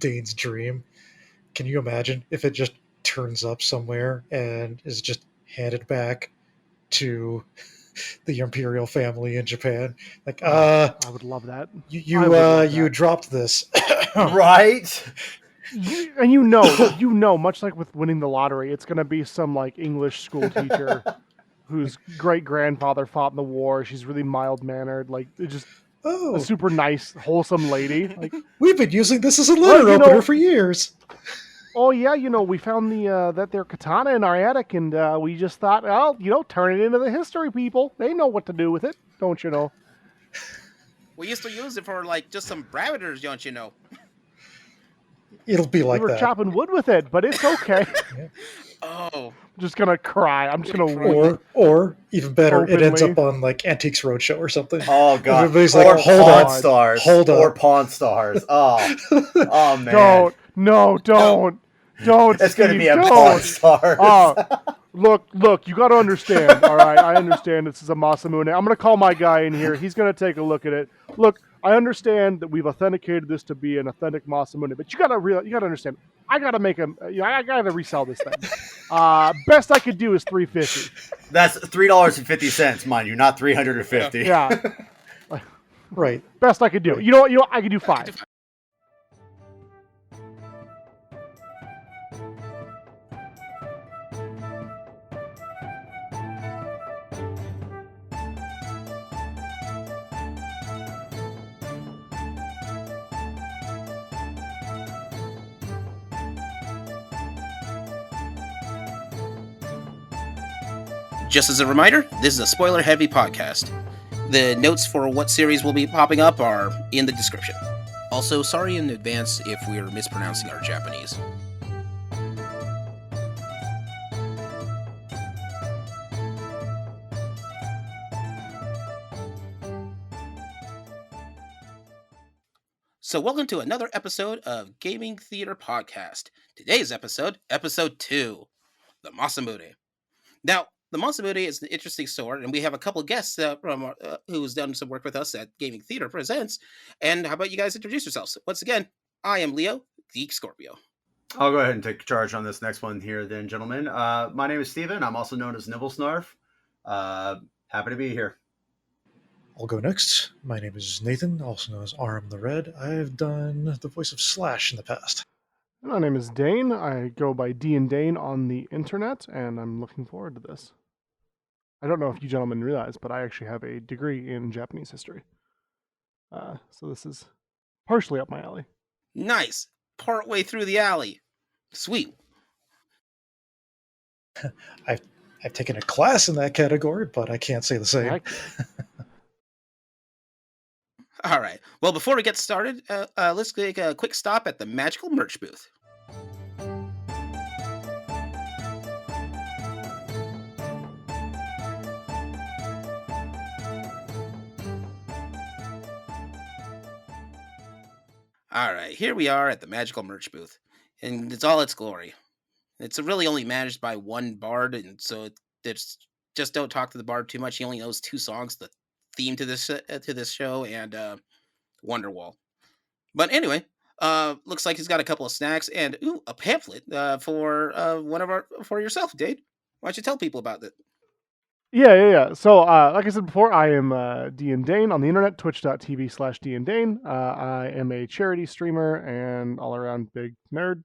Daine's dream. Can you imagine if it just turns up somewhere and is just handed back to the imperial family in Japan? Like, I would love that. you dropped this. Right? You know, much like with winning the lottery, it's going to be some like English school teacher whose great grandfather fought in the war. She's really mild mannered, like just a Oh, super nice, wholesome lady. Like, we've been using this as a letter opener for years. oh yeah, we found that their katana in our attic, and we just thought, well, turn it into the history people. They know what to do with it, don't you know? We used to use it for like just some parameters, don't you know? It'll be like we were that. chopping wood with it, but it's okay. Yeah. Oh, I'm just gonna cry. I'm just gonna weep. Or even better, Openly. it ends up on like Antiques Roadshow or something. Oh god. Everybody's Or like, hold Pawn on, Stars. hold Or up. Pawn Stars. Oh. Oh man. Don't. It's going to Steve, be a don't. Pawn Stars. Oh, look, you got to understand, all right? I understand this is a Masamune. I'm going to call my guy in here. He's going to take a look at it. Look, I understand that we've authenticated this to be an authentic Masamune, but you got to understand. I got to make him. I got to resell this thing. Best I could do is $350. That's $3.50, mind you, not $350. Yeah. Right. Best I could do. You know what? I could do $5. just as a reminder, this is a spoiler-heavy podcast. The notes for what series will be popping up are in the description. Also, sorry in advance if we are mispronouncing our Japanese. So welcome to another episode of Gaming Theater Podcast. Today's episode 2, the Masamune. Now, the Masamune is an interesting sword, and we have a couple of guests from who's done some work with us at Gaming Theater Presents. And how about you guys introduce yourselves? Once again, I am Leo, Geek Scorpio. I'll go ahead and take charge on this next one here then, gentlemen. My name is Steven. I'm also known as Niblesnarf. Happy to be here. I'll go next. My name is Nathan, also known as Arm the Red. I've done the voice of Slash in the past. My name is Dane. I go by D&Daine on the internet, and I'm looking forward to this. I don't know if you gentlemen realize, but I actually have a degree in Japanese history. So this is partially up my alley. Nice. Partway through the alley. Sweet. I've taken a class in that category, but I can't say the same. All right. Well, before we get started, let's take a quick stop at the magical merch booth. All right, here we are at the magical merch booth, and it's all its glory. It's really only managed by one bard, and so it's just don't talk to the bard too much. He only knows 2 songs, the theme to this show, and Wonderwall. But anyway, looks like he's got a couple of snacks and a pamphlet for yourself, Dade. Why don't you tell people about that? Yeah. So, like I said before, I am D&Daine on the internet, twitch.tv/D&Daine. I am a charity streamer and all-around big nerd.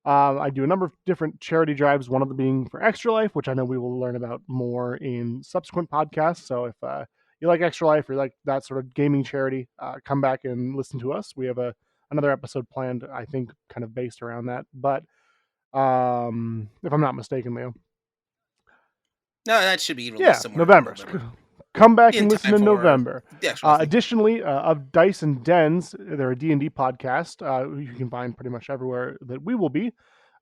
I do a number of different charity drives, one of them being for Extra Life, which I know we will learn about more in subsequent podcasts. So if you like Extra Life or you like that sort of gaming charity, come back and listen to us. We have another episode planned, I think, kind of based around that. But if I'm not mistaken, Leo. No, that should be released somewhere. November. Come back and listen in for November. the Additionally, of Dice and Dens, they're a D&D podcast. You can find pretty much everywhere that we will be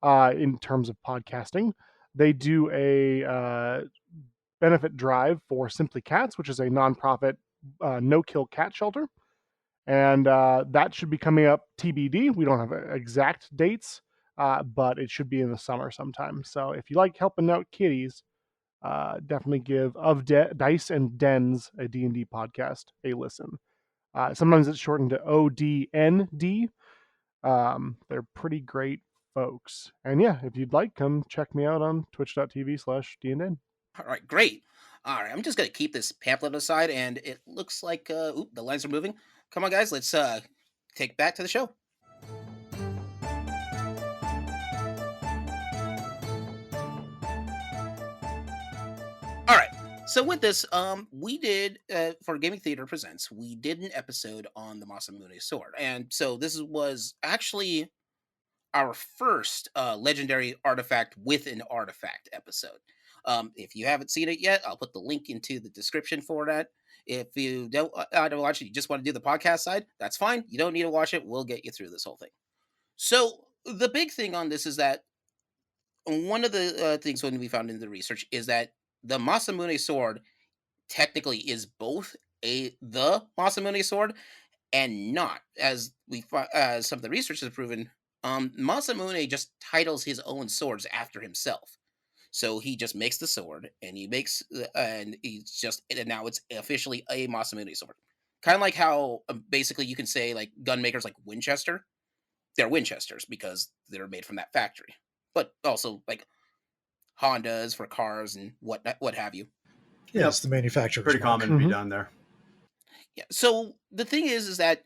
in terms of podcasting. They do a benefit drive for Simply Cats, which is a nonprofit no-kill cat shelter. And that should be coming up TBD. We don't have exact dates, but it should be in the summer sometime. So if you like helping out kitties, definitely give Dice and Dens, a D&D podcast, a listen. Sometimes it's shortened to ODND. They're pretty great folks. And yeah, if you'd like, come check me out on twitch.tv/D&Daine. All right, great. All right, I'm just gonna keep this pamphlet aside, and it looks like the lines are moving. Come on, guys, let's take back to the show. All right. So with this, we did for Gaming Theater Presents, we did an episode on the Masamune Sword, and so this was actually our first legendary artifact with an artifact episode. If you haven't seen it yet, I'll put the link into the description for that. If you don't watch it, you just want to do the podcast side, that's fine. You don't need to watch it. We'll get you through this whole thing. So the big thing on this is that one of the things when we found in the research is that the Masamune sword technically is both the Masamune sword and not, as some of the research has proven. Masamune just titles his own swords after himself. So he just makes the sword, and he's just, and now it's officially a Masamune sword. Kind of like how basically you can say like gun makers like Winchester, they're Winchesters because they're made from that factory. But also like Hondas for cars and what have you. Yeah, Yep. it's the manufacturer's Pretty mark. common to be done there. Yeah. So the thing is that,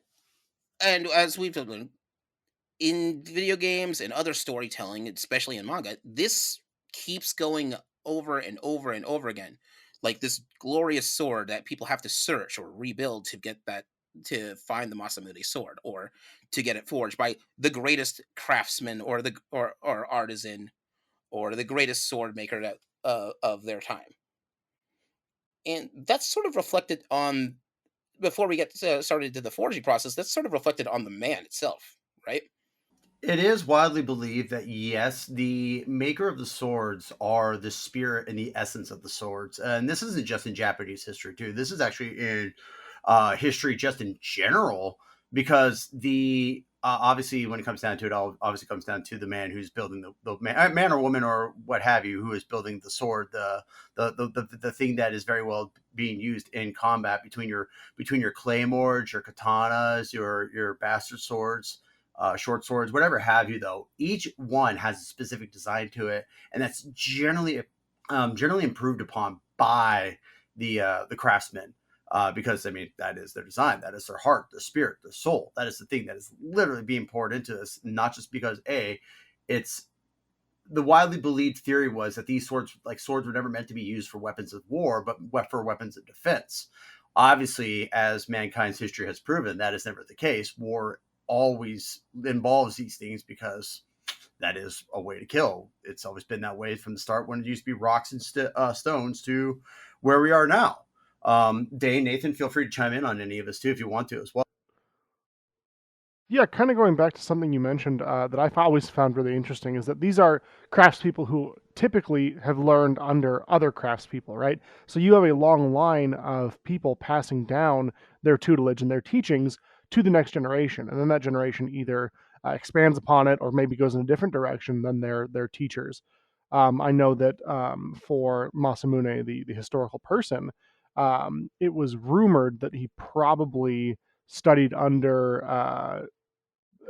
and as we've done in video games and other storytelling, especially in manga, this keeps going over and over and over again. Like this glorious sword that people have to search or rebuild to get that, to find the Masamune sword, or to get it forged by the greatest craftsman or or artisan or the greatest sword maker that of their time. And that's sort of reflected on, before we get started to the forging process, that's sort of reflected on the man itself, right? It is widely believed that yes, the maker of the swords are the spirit and the essence of the swords, and this isn't just in Japanese history too. This is actually in history just in general, because the obviously when it comes down to it, all obviously comes down to the man who's building the man or woman or what have you, who is building the sword, the thing that is very well being used in combat between your claymores, your katanas, your bastard swords, short swords, whatever have you. Though each one has a specific design to it, and that's generally improved upon by the craftsmen. Because I mean, that is their design, that is their heart, their spirit, their soul. That is the thing that is literally being poured into this, not just because it's the widely believed theory was that these swords were never meant to be used for weapons of war, but for weapons of defense. Obviously, as mankind's history has proven, that is never the case. War always involves these things because that is a way to kill. It's always been that way from the start, when it used to be rocks and stones, to where we are now. Dane, Nathan, feel free to chime in on any of this too if you want to as well. Yeah, kind of going back to something you mentioned that I've always found really interesting is that these are craftspeople who typically have learned under other craftspeople, right? So you have a long line of people passing down their tutelage and their teachings to the next generation, and then that generation either expands upon it or maybe goes in a different direction than their teachers. I know that for Masamune, the historical person, it was rumored that he probably studied under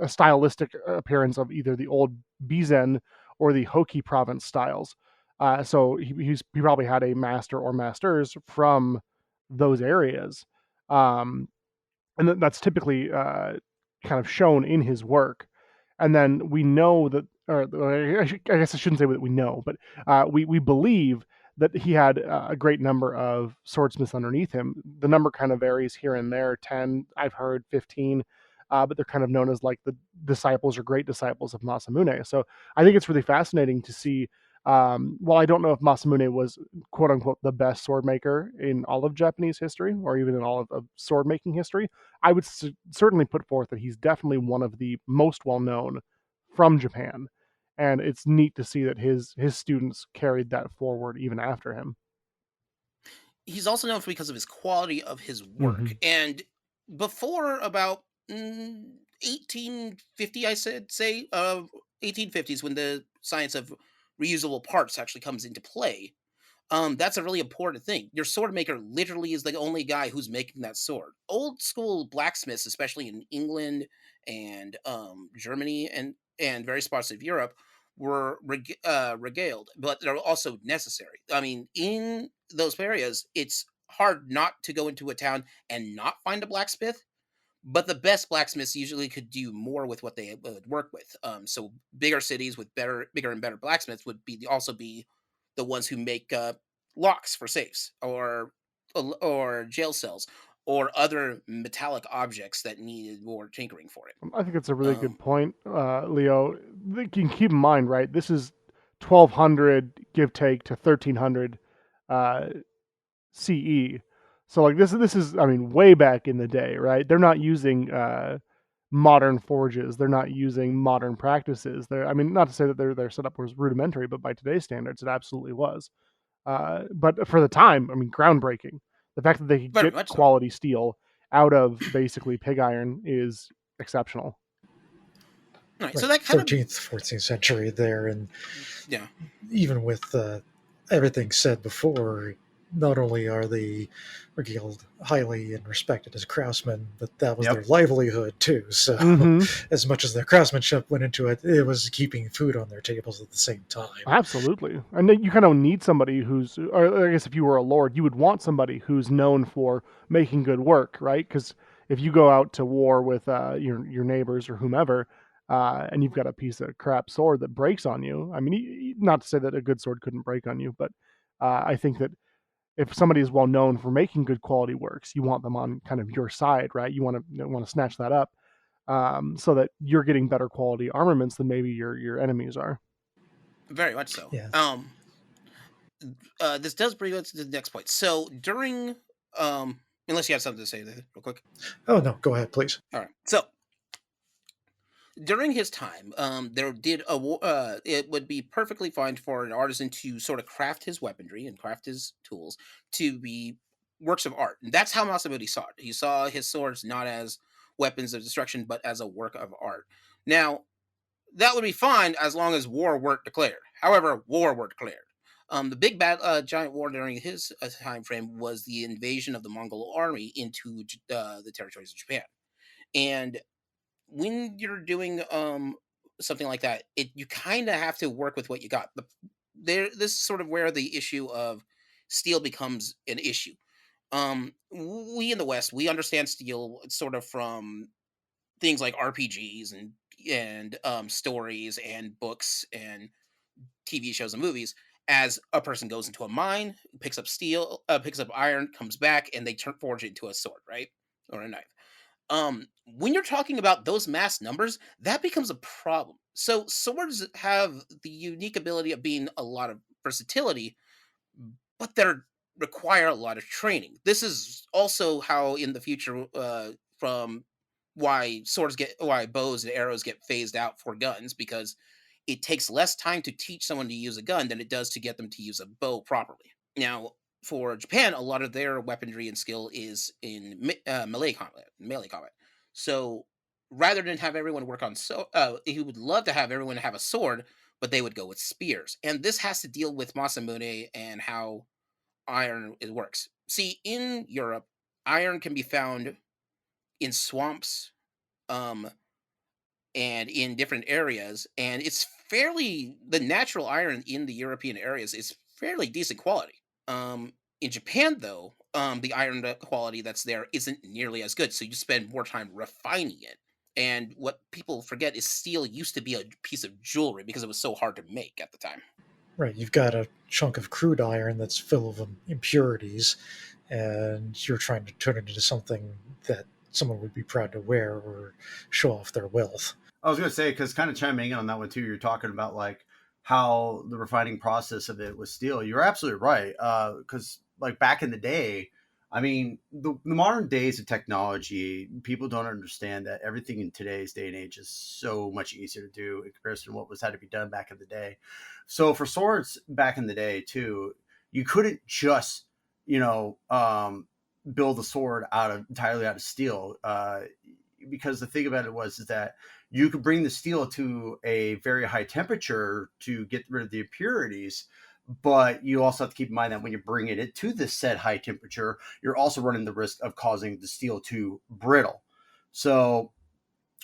a stylistic appearance of either the old Bizen or the Hoki province styles. So he probably had a master or masters from those areas. Um, and that's typically kind of shown in his work. And then we know that, or I guess I shouldn't say that we know, but we believe that he had a great number of swordsmiths underneath him. The number kind of varies here and there, 10, I've heard 15, but they're kind of known as like the disciples or great disciples of Masamune. So I think it's really fascinating to see. Well, I don't know if Masamune was quote unquote the best sword maker in all of Japanese history or even in all of sword making history. I would certainly put forth that he's definitely one of the most well known from Japan, and it's neat to see that his students carried that forward even after him. He's also known because of his quality of his work. Mhm. And before about 1850, I said, say, 1850s, when the science of reusable parts actually comes into play, That's a really important thing. Your sword maker literally is the only guy who's making that sword. Old school blacksmiths, especially in England and Germany and various parts of Europe, were regaled, but they're also necessary. I mean, in those areas, it's hard not to go into a town and not find a blacksmith, but the best blacksmiths usually could do more with what they would work with. So bigger cities with bigger and better blacksmiths would also be the ones who make locks for safes or jail cells or other metallic objects that needed more tinkering for it. I think it's a really good Um, point, Leo. You can keep in mind, right? This is 1200 give take to 1300 uh, CE. So like this is I mean way back in the day, right? They're not using modern forges. They're not using modern practices. They're I mean not to say that their setup was rudimentary, but by today's standards, it absolutely was. But for the time, I mean, groundbreaking. The fact that they could Very get much so. quality steel out of basically pig iron is exceptional. All right, so Right, that kind of 13th, 14th century there, and yeah, even with everything said before, not only are they regaled highly and respected as craftsmen, but that was their Yep. livelihood too. So, Mm-hmm. as much as their craftsmanship went into it, it was keeping food on their tables at the same time. Absolutely. And then you kind of need somebody who's, or I guess if you were a lord, you would want somebody who's known for making good work, right? Because if you go out to war with your neighbors or whomever, and you've got a piece of crap sword that breaks on you, I mean, not to say that a good sword couldn't break on you, but I think that if somebody is well known for making good quality works, you want them on kind of your side, right? You want to snatch that up, so that you're getting better quality armaments than maybe your enemies are. very much so. Yeah. This does bring us to the next point. So during unless you have something to say there, real quick. Oh no, go ahead, please. All right. So during his time, it would be perfectly fine for an artisan to sort of craft his weaponry and craft his tools to be works of art. And that's how Masamune saw it. He saw his swords not as weapons of destruction, but as a work of art. Now, that would be fine as long as war weren't declared. However, war were declared. The big giant war during his time frame was the invasion of the Mongol army into the territories of Japan. And when you're doing something like that, you kind of have to work with what you got. This is sort of where the issue of steel becomes an issue. We in the West, we understand steel sort of from things like RPGs and stories and books and TV shows and movies. As a person goes into a mine, picks up steel, picks up iron, comes back, and they forge it into a sword, right, or a knife. When you're talking about those mass numbers, that becomes a problem. So swords have the unique ability of being a lot of versatility, but they require a lot of training. This is also how in the future, from why bows and arrows get phased out for guns, because it takes less time to teach someone to use a gun than it does to get them to use a bow properly. Now, for Japan, a lot of their weaponry and skill is in melee combat. Melee combat. So rather than have everyone work on he would love to have everyone have a sword, but they would go with spears. And this has to deal with Masamune and how iron it works. See, in Europe, iron can be found in swamps, um, and in different areas, and it's fairly the natural iron in the European areas is fairly decent quality. In Japan, though, the iron quality that's there isn't nearly as good, so you spend more time refining it. And what people forget is steel used to be a piece of jewelry because it was so hard to make at the time. Right, you've got a chunk of crude iron that's full of impurities, and you're trying to turn it into something that someone would be proud to wear or show off their wealth. I was going to say, because kind of chiming in on that one too, you're talking about like how the refining process of it was steel. You're absolutely right. Because like back in the day, I mean, the modern days of technology, people don't understand that everything in today's day and age is so much easier to do in comparison to what was had to be done back in the day. So for swords back in the day too, you couldn't just, you know, build a sword entirely out of steel. Because the thing about it is that you could bring the steel to a very high temperature to get rid of the impurities, But you also have to keep in mind that when you're bringing it to this said high temperature, you're also running the risk of causing the steel to brittle. So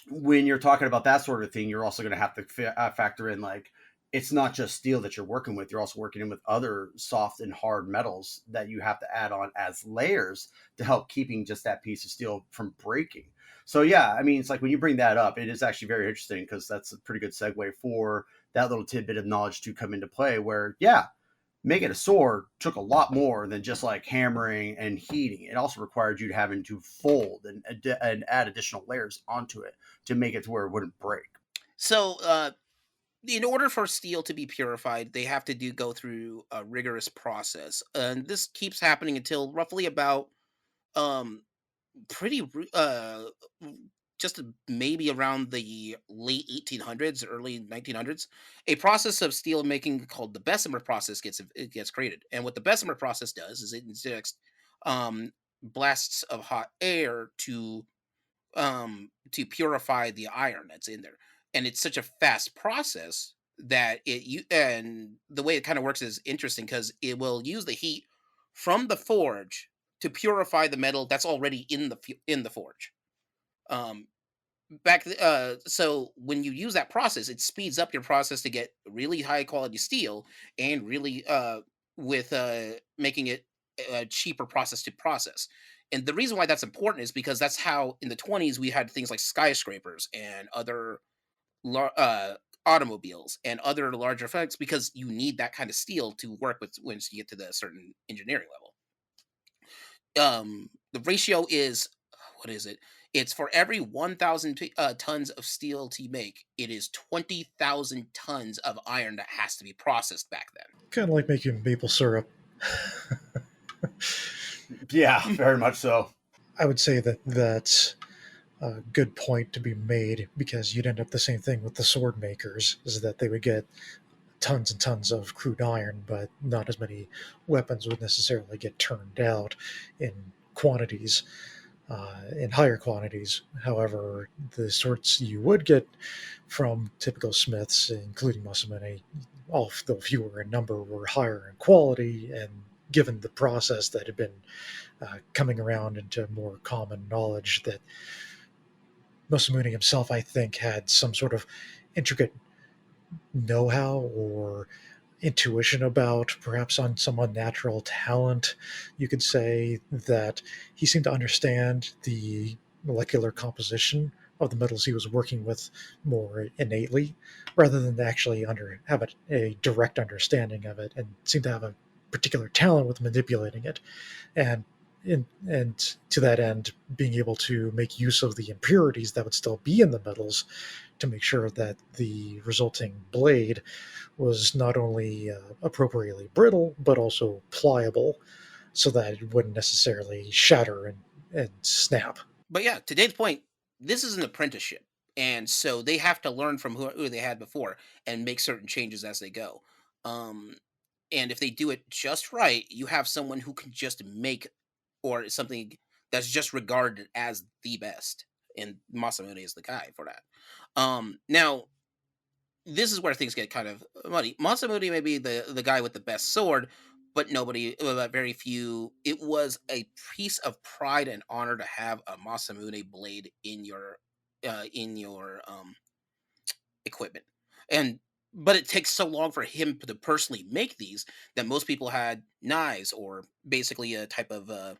when you're talking about that sort of thing, you're also going to have to factor in like it's not just steel that you're working with. You're also working in with other soft and hard metals that you have to add on as layers to help keeping just that piece of steel from breaking. So yeah, I mean, it's like when you bring that up, it is actually very interesting because that's a pretty good segue for that little tidbit of knowledge to come into play. Where yeah, making a sword took a lot more than just like hammering and heating. It also required you having to fold and add additional layers onto it to make it to where it wouldn't break. So, in order for steel to be purified, they have to go through a rigorous process, and this keeps happening until roughly about um pretty just maybe around the late 1800s, early 1900s. A process of steel making called the Bessemer process gets created, and what the Bessemer process does is it injects um blasts of hot air to purify the iron that's in there, and it's such a fast process that and the way it kind of works is interesting because it will use the heat from the forge to purify the metal that's already in the forge. um so when you use that process, it speeds up your process to get really high quality steel, and really with making it a cheaper process to process. And the reason why that's important is because that's how in the 20s we had things like skyscrapers and other lar- uh automobiles and other larger effects, because you need that kind of steel to work with once you get to the certain engineering level. The ratio is, what is it? It's for every 1,000 tons of steel to make, it is 20,000 tons of iron that has to be processed back Kind of like making maple syrup. Yeah, very much so. I would say that that's a good point to be made because you'd end up the same thing with the sword makers, is that they would get tons and tons of crude iron, but not as many weapons would necessarily get turned out in quantities, in higher quantities. However, the sorts you would get from typical smiths, including Masamune, although fewer in number, were higher in quality. And given the process that had been coming around into more common knowledge, that Masamune himself, I think, had some sort of intricate know how or intuition about, perhaps on some unnatural talent, you could say, that he seemed to understand the molecular composition of the metals he was working with more innately, rather than actually have a direct understanding of it, and seemed to have a particular talent with manipulating it. And to that end, being able to make use of the impurities that would still be in the metals to make sure that the resulting blade was not only appropriately brittle, but also pliable, so that it wouldn't necessarily shatter and snap. But yeah, to Dave's point, this is an apprenticeship, and so they have to learn from who they had before and make certain changes as they go. Um, and if they do it just right, you have someone who can just make, or something that's just regarded as the best. And Masamune is the guy for that. Now this is where things get kind of muddy. Masamune may be the guy with the best sword, but very few. It was a piece of pride and honor to have a Masamune blade in your equipment. And but it takes so long for him to personally make these that most people had knives, or basically a type of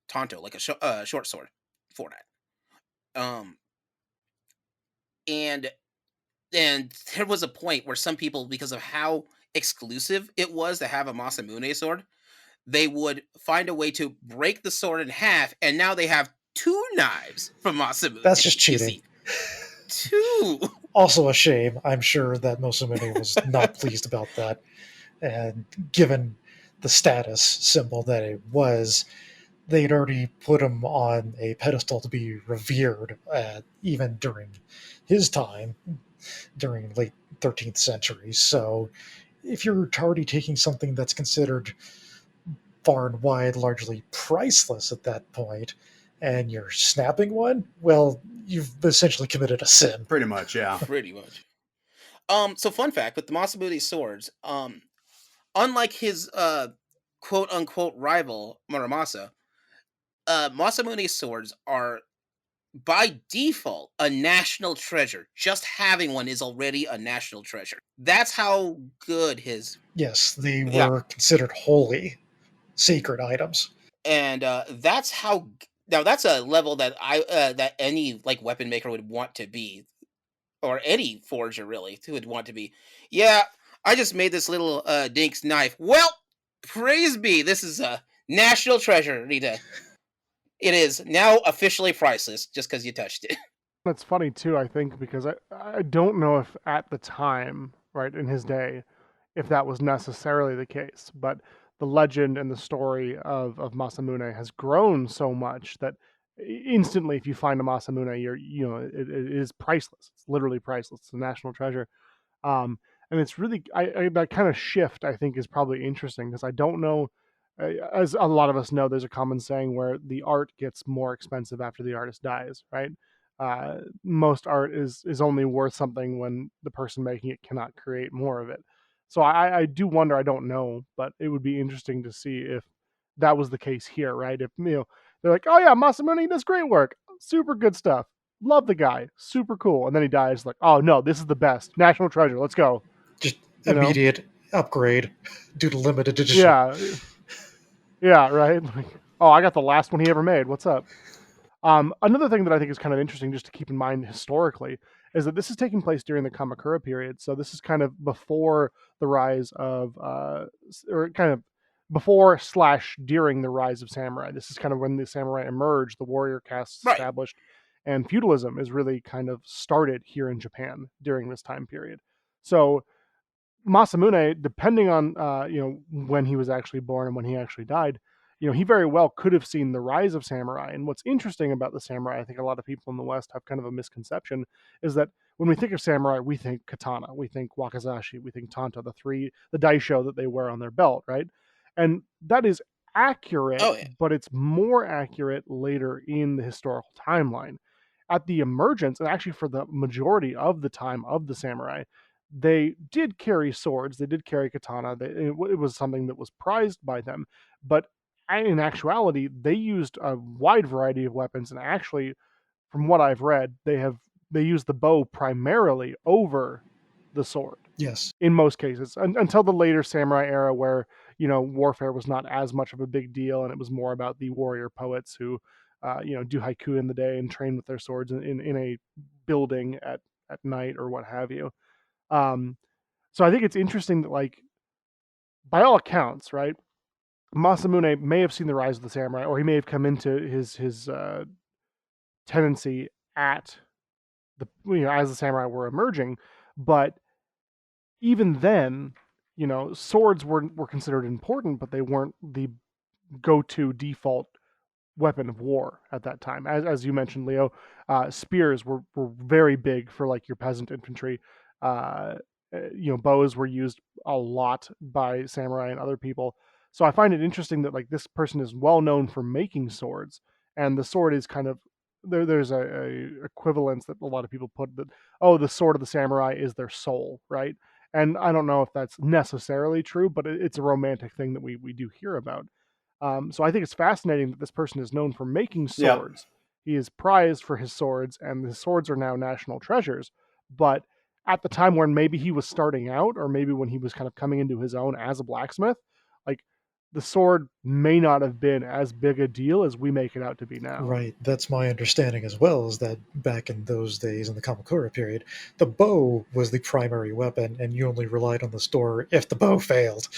tanto, like a short sword for that. Um, and And there was a point where some people, because of how exclusive it was to have a Masamune sword, they would find a way to break the sword in half, and now they have two knives from Masamune. That's just You cheating. see, two. Also a shame. I'm sure that Masamune was not pleased about that. And given the status symbol that it was, they'd already put him on a pedestal to be revered, even during his time, during late 13th century. So if you're already taking something that's considered far and wide largely priceless at that point, and you're snapping one, well, you've essentially committed a sin. Pretty much, yeah. Pretty much. So fun fact with the Masamune swords, unlike his quote unquote rival Muramasa, Masamune's swords are by default a national treasure. Just having one is already a national treasure. That's how good his Yes, they yeah, were considered holy, sacred items. and that's how. Now that's a level that that any like weapon maker would want to be, or any forger really who would want to be. Yeah, I just made this little Dink's knife. Well, praise be, this is a national treasure, Rita. It is now officially priceless just because you touched it. That's funny too, I think, because I don't know if at the time, right, in his day, if that was necessarily the case. But the legend and the story of Masamune has grown so much that instantly, if you find a Masamune, it is priceless. It's literally priceless. It's a national treasure. And it's really that kind of shift I think is probably interesting because I don't know. As a lot of us know, there's a common saying where the art gets more expensive after the artist dies, right? Most art is only worth something when the person making it cannot create more of it. So I do wonder. I don't know, but it would be interesting to see if that was the case here, right? If they're like, oh yeah, Masamune does great work, super good stuff, love the guy, super cool, and then he dies, like, oh no, this is the best national treasure, let's go. Just You know? immediate upgrade due to limited edition. Yeah, yeah, right. Like, oh, I got the last one he ever made. What's up? Another thing that I think is kind of interesting just to keep in mind historically is that this is taking place during the Kamakura period. So this is kind of before the rise of, or kind of before slash during the rise of samurai. This is kind of when the samurai emerged, the warrior castes Right. established, and feudalism is really kind of started here in Japan during this time period. So Masamune, depending on when he was actually born and when he actually died, he very well could have seen the rise of samurai. And what's interesting about the samurai, I think a lot of people in the West have kind of a misconception, is that when we think of samurai, we think katana, we think wakizashi, we think tanto, the daisho that they wear on their belt, right? And that is accurate, Oh yeah. but it's more accurate later in the historical timeline. At the emergence, and actually for the majority of the time of the samurai, they did carry swords, they did carry katana. It was something that was prized by them, but in actuality, they used a wide variety of weapons. And actually, from what I've read, they use the bow primarily over the sword Yes. in most cases, until the later samurai era, where warfare was not as much of a big deal, and it was more about the warrior poets who do haiku in the day and train with their swords in a building at night or what have you. um, so I think it's interesting that, like, by all accounts, right, Masamune may have seen the rise of the samurai, or he may have come into his tendency at the as the samurai were emerging. But even then, swords were considered important, but they weren't the go-to default weapon of war at that time. As you mentioned, Leo, spears were very big for like your peasant infantry. Uh, Bows were used a lot by samurai and other people. So I find it interesting that like this person is well known for making swords, and the sword is kind of there's a equivalence that a lot of people put that, oh, the sword of the samurai is their soul, right? And I don't know if that's necessarily true, but it's a romantic thing that we do hear about. So I think it's fascinating that this person is known for making Yep. swords. He is prized for his swords, and his swords are now national treasures. But at the time when maybe he was starting out, or maybe when he was kind of coming into his own as a blacksmith, like, the sword may not have been as big a deal as we make it out to be now. Right. That's my understanding as well, is that back in those days in the Kamakura period, the bow was the primary weapon, and you only relied on the sword if the bow failed,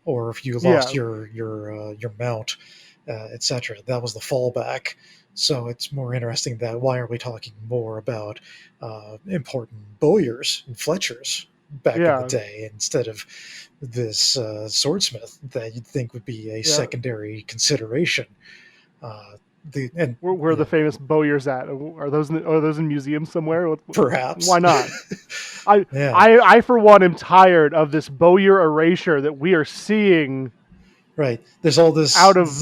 or if you lost Yeah, your mount, etc. That was the fallback. So it's more interesting that why are we talking more about important bowyers and fletchers back in the yeah, day instead of this swordsmith that you'd think would be a yeah. secondary consideration. Uh, and Where the famous bowyers at? Are those in museums somewhere? perhaps, Why not? I, yeah, I for one am tired of this bowyer erasure that we are seeing right. out There's of.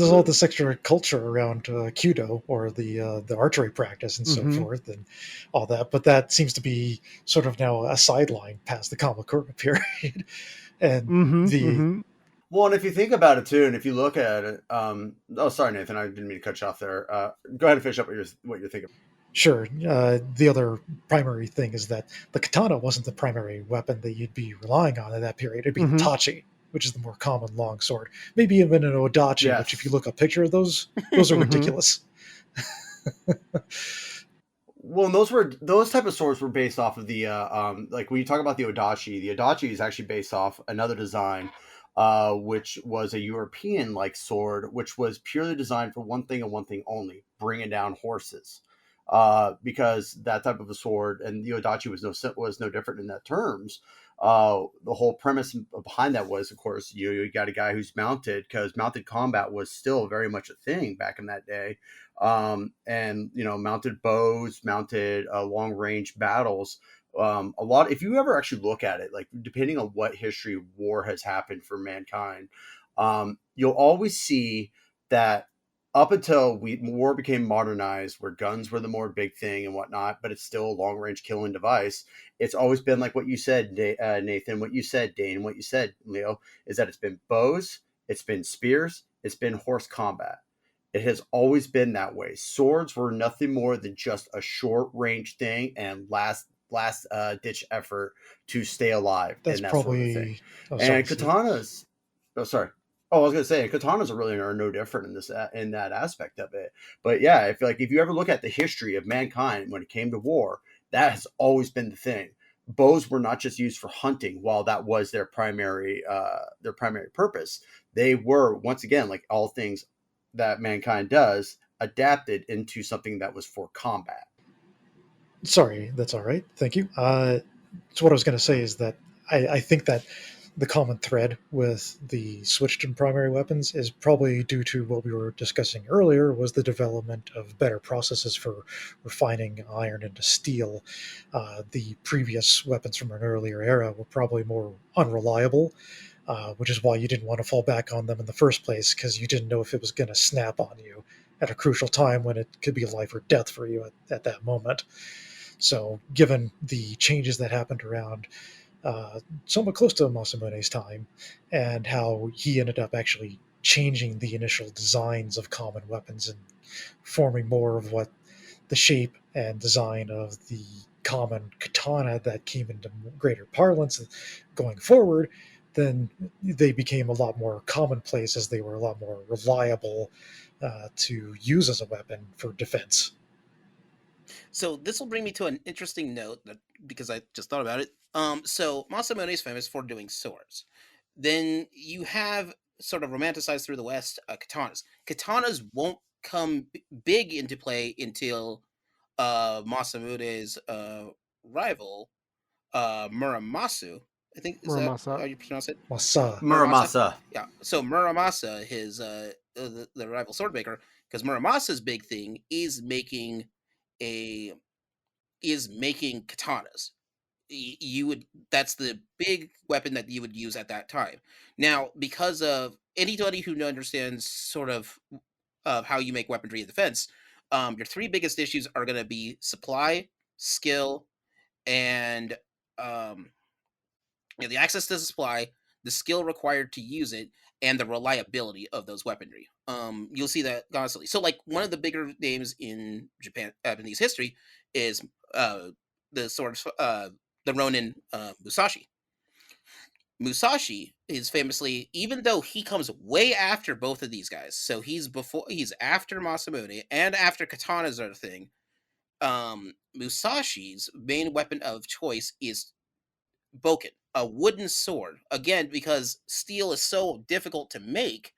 all this extra culture around Kudo, or the archery practice and so Mhm. forth and all that, but that seems to be sort of now a sideline past the Kamakura period, and Mhm. the Mhm. Well, and if you think about it too, and if you look at it, oh, sorry, Nathan, I didn't mean to cut you off there. Go ahead and finish up what you're thinking. Sure. The other primary thing is that the katana wasn't the primary weapon that you'd be relying on in that period. It'd be the Mhm. tachi, which is the more common longsword. Maybe even an odachi, which if you Yes. look a picture of those are Mhm. ridiculous. Well, and those type of swords were based off of the like when you talk about the Odachi is actually based off another design, which was a European like sword, which was purely designed for one thing and one thing only: bringing down horses. Because that type of a sword, and the Odachi was no different in that terms. The whole premise behind that was, of course, you got a guy who's mounted, because mounted combat was still very much a thing back in that day, and mounted bows, mounted long range battles. A lot. If you ever actually look at it, like depending on what history war has happened for mankind, you'll always see that up until war became modernized, where guns were the more big thing and whatnot, but it's still a long range killing device. It's always been like what you said, Nathan, what you said, Dane, what you said, Leo, is that it's been bows, it's been spears, it's been horse combat. It has always been that way. Swords were nothing more than just a short range thing and last ditch effort to stay alive That's and that sort of thing. probably. Oh, sorry, And Steve. katanas, oh sorry. Oh, I was gonna say katanas are really are no different in this in that aspect of it. But yeah, I feel like if you ever look at the history of mankind when it came to war, that has always been the thing. Bows were not just used for hunting, while that was their primary purpose. They were, once again, like all things that mankind does, adapted into something that was for combat. Sorry, that's all right. Thank you. So what I was going to say is that I think that the common thread with the switched in primary weapons is probably due to what we were discussing earlier, was the development of better processes for refining iron into steel. The previous weapons from an earlier era were probably more unreliable, which is why you didn't want to fall back on them in the first place, because you didn't know if it was going to snap on you at a crucial time when it could be life or death for you at that moment. So, given the changes that happened around somewhat close to Masamune's time, and how he ended up actually changing the initial designs of common weapons and forming more of what the shape and design of the common katana that came into greater parlance going forward, then they became a lot more commonplace, as they were a lot more reliable to use as a weapon for defense. So this will bring me to an interesting note that, because I just thought about it. So Masamune is famous for doing swords. Then you have sort of romanticized through the West katanas. Katanas won't come big into play until Masamune's rival Muramasu. I think is that Muramasa. how you pronounce it? Masa. Muramasa. Muramasa. Yeah. So Muramasa, his the rival sword maker, because Muramasa's big thing a is making katanas. You would That's the big weapon that you would use at that time. Now, because of anybody who understands sort of how you make weaponry in defense, your three biggest issues are going to be supply, skill, and um, the access to the supply, the skill required to use it, and the reliability of those weaponry. You'll see that constantly. So, like one of the bigger names in Japanese history is uh, the sort of the Ronin Musashi. Musashi is famously, even though he comes way after both of these guys, so he's after Masamune and after katanas are a thing. Musashi's main weapon of choice is boken, a wooden sword. Again, because steel is so difficult to make,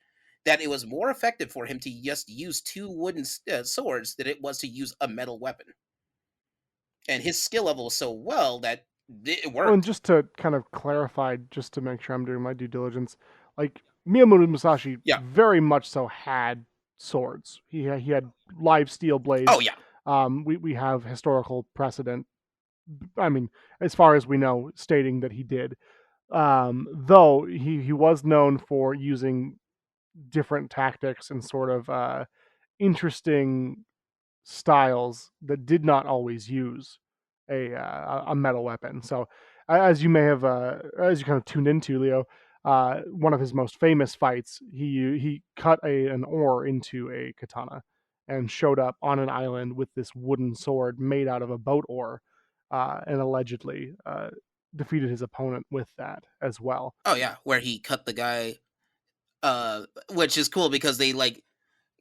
that it was more effective for him to just use two wooden swords than it was to use a metal weapon. And his skill level was so well that it Oh, and worked. just to kind of clarify, just to make sure I'm doing my due diligence, like Miyamoto Musashi Yeah. very much so had swords. He had live steel Oh blades. yeah. We have historical precedent. I mean, as far as we know, stating that he did. Though he was known for using different tactics and sort of interesting styles that did not always use a metal weapon. So as you may have as you kind of tuned into, Leo, one of his most famous fights, he cut an oar into a katana and showed up on an island with this wooden sword made out of a boat oar, and allegedly defeated his opponent with that as well. Oh yeah, where he cut the guy, which is cool because they like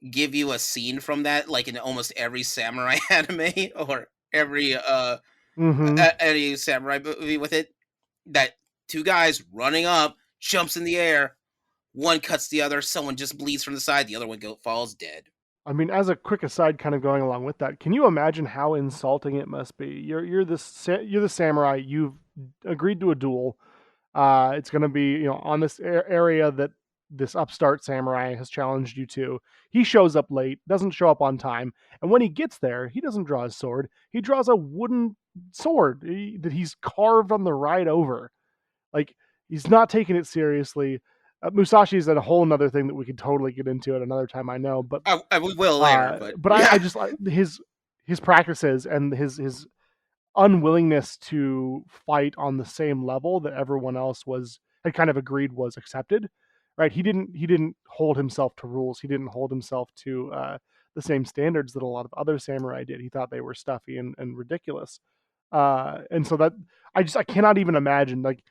give you a scene from that, like in almost every samurai anime or every Mm-hmm. any samurai movie with it. That two guys running up, jumps in the air, one cuts the other, someone just bleeds from the side, the other one falls dead. I mean, as a quick aside, kind of going along with that, can you imagine how insulting it must be? You're the samurai. You've agreed to a duel. It's going to be on this area that this upstart samurai has challenged you to. He shows up late, doesn't show up on time, and when he gets there, he doesn't draw his sword. He draws a wooden sword that he's carved on the ride over. Like, he's not taking it seriously. Musashi is a whole nother thing that we could totally get into at another time, I know, but We will later, but I yeah. just his practices and his unwillingness to fight on the same level that everyone else had kind of agreed was accepted, right? He didn't hold himself to rules. He didn't hold himself to the same standards that a lot of other samurai did. He thought they were stuffy and ridiculous, and so that I cannot even imagine. Like,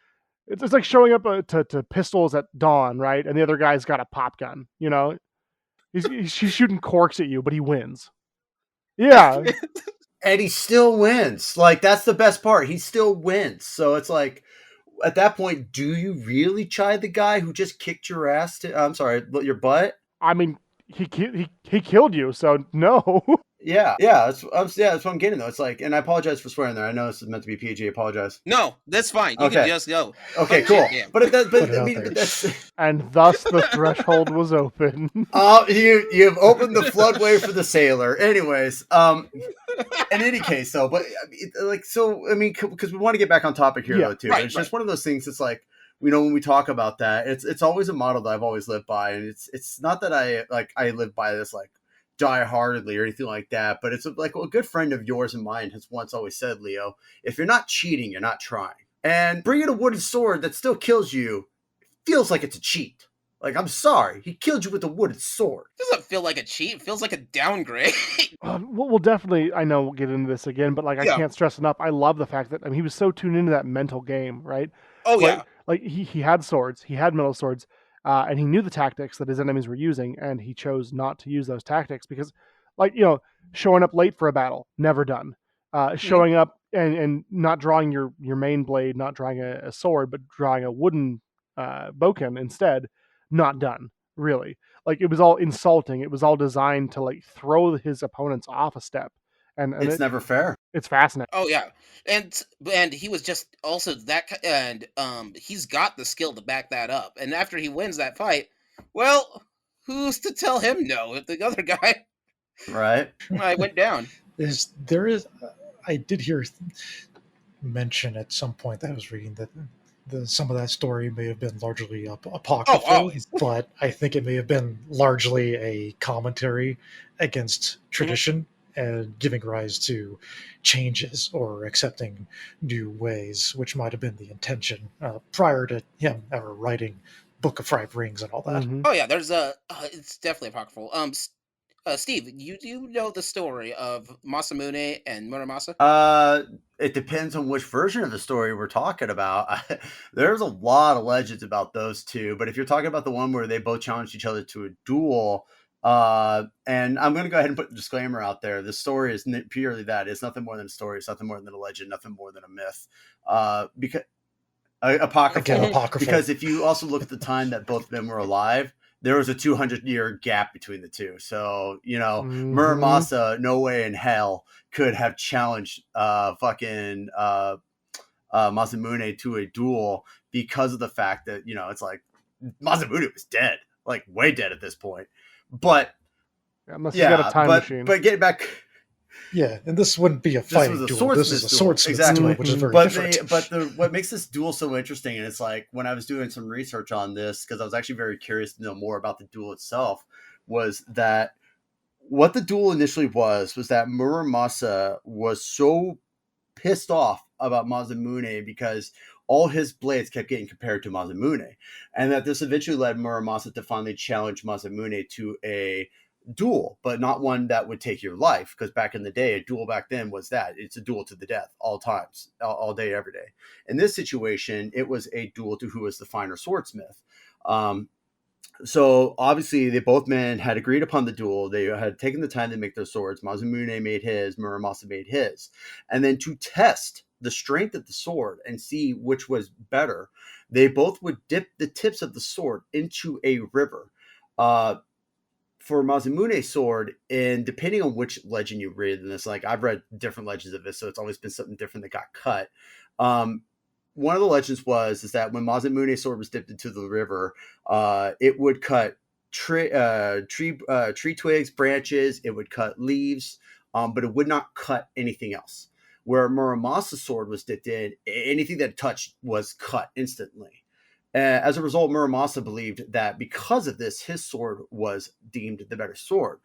it's like showing up to pistols at dawn, right? And the other guy's got a pop gun. He's shooting corks at you, but he wins. Yeah. And he still wins. Like, that's the best part. He still wins. So it's like, at that point, do you really chide the guy who just kicked your ass? I'm sorry, your butt? I mean, he killed you, so no. Yeah, that's what I'm getting though. It's like, and I apologize for swearing there. I know this is meant to be PG. I apologize. No, that's fine. You can just go. Okay, cool. Yeah. But I mean, that's. And thus the threshold was open. You've opened the floodway for the sailor. Anyways, in any case, though, but because we want to get back on topic here, though, too. Right, It's just one of those things. It's like, when we talk about that, it's always a model that I've always lived by, and it's not that I live by this like die-heartedly or anything like that, but it's like a good friend of yours and mine has once always said, Leo, if you're not cheating, you're not trying. And bringing a wooden sword that still kills you feels like it's a cheat. Like, I'm sorry, he killed you with a wooden sword. It doesn't feel like a cheat. It feels like a downgrade. We'll definitely, I know we'll get into this again, but like, I can't stress enough. I love the fact that he was so tuned into that mental game, right? Oh, yeah. Like he had swords, he had metal swords, and he knew the tactics that his enemies were using, and he chose not to use those tactics because, like, showing up late for a battle, never done. Showing up and not drawing your main blade, not drawing a sword, but drawing a wooden boken instead, not done, really. Like, it was all insulting. It was all designed to like throw his opponents off a step, and It's never fair. it's fascinating. Oh yeah, and he was just also and he's got the skill to back that up. And after he wins that fight, well, who's to tell him no if the other guy Right. went down? I did hear mention at some point that I was reading that some of that story may have been largely apocryphal, always. but I think it may have been largely a commentary against tradition and giving rise to changes or accepting new ways, which might have been the intention prior to him ever writing Book of Five Rings and all that. Mhm. Oh yeah, there's it's definitely apocryphal. Steve, do you know the story of Masamune and Muramasa? It depends on which version of the story we're talking about. There's a lot of legends about those two, but if you're talking about the one where they both challenged each other to a duel, and I'm going to go ahead and put the disclaimer out there. The story is purely that. It's nothing more than a story. It's nothing more than a legend, nothing more than a myth. Because apocryphal. Again, apocryphal. Because if you also look at the time that both of them were alive, there was a 200-year gap between the two. So, Muramasa, no way in hell could have challenged fucking Masamune to a duel because of the fact that, it's like Masamune was dead, like way dead at this point. But unless you got a time machine. But getting back. Yeah, and this wouldn't be a fighting duel. This is a swordsmith's exactly. duel, which is very but different. What makes this duel so interesting, and it's like when I was doing some research on this, because I was actually very curious to know more about the duel itself, was that what the duel initially was that Muramasa was so pissed off about Masamune because all his blades kept getting compared to Masamune, and that this eventually led Muramasa to finally challenge Masamune to a duel, but not one that would take your life. Because back in the day, a duel back then was that it's a duel to the death, all times, all day, every day. In this situation, it was a duel to who was the finer swordsmith. So obviously, they both men had agreed upon the duel. They had taken the time to make their swords. Masamune made his, Muramasa made his, and then to test the strength of the sword and see which was better, they both would dip the tips of the sword into a river. For Masamune Sword, and depending on which legend you read in this, like I've read different legends of this, so it's always been something different that got cut. Um, One of the legends is that when Masamune Sword was dipped into the river, it would cut tree twigs, branches. It would cut leaves, but it would not cut anything else. Where Muramasa's sword was dipped in, anything that touched was cut instantly. As a result, Muramasa believed that because of this, his sword was deemed the better sword.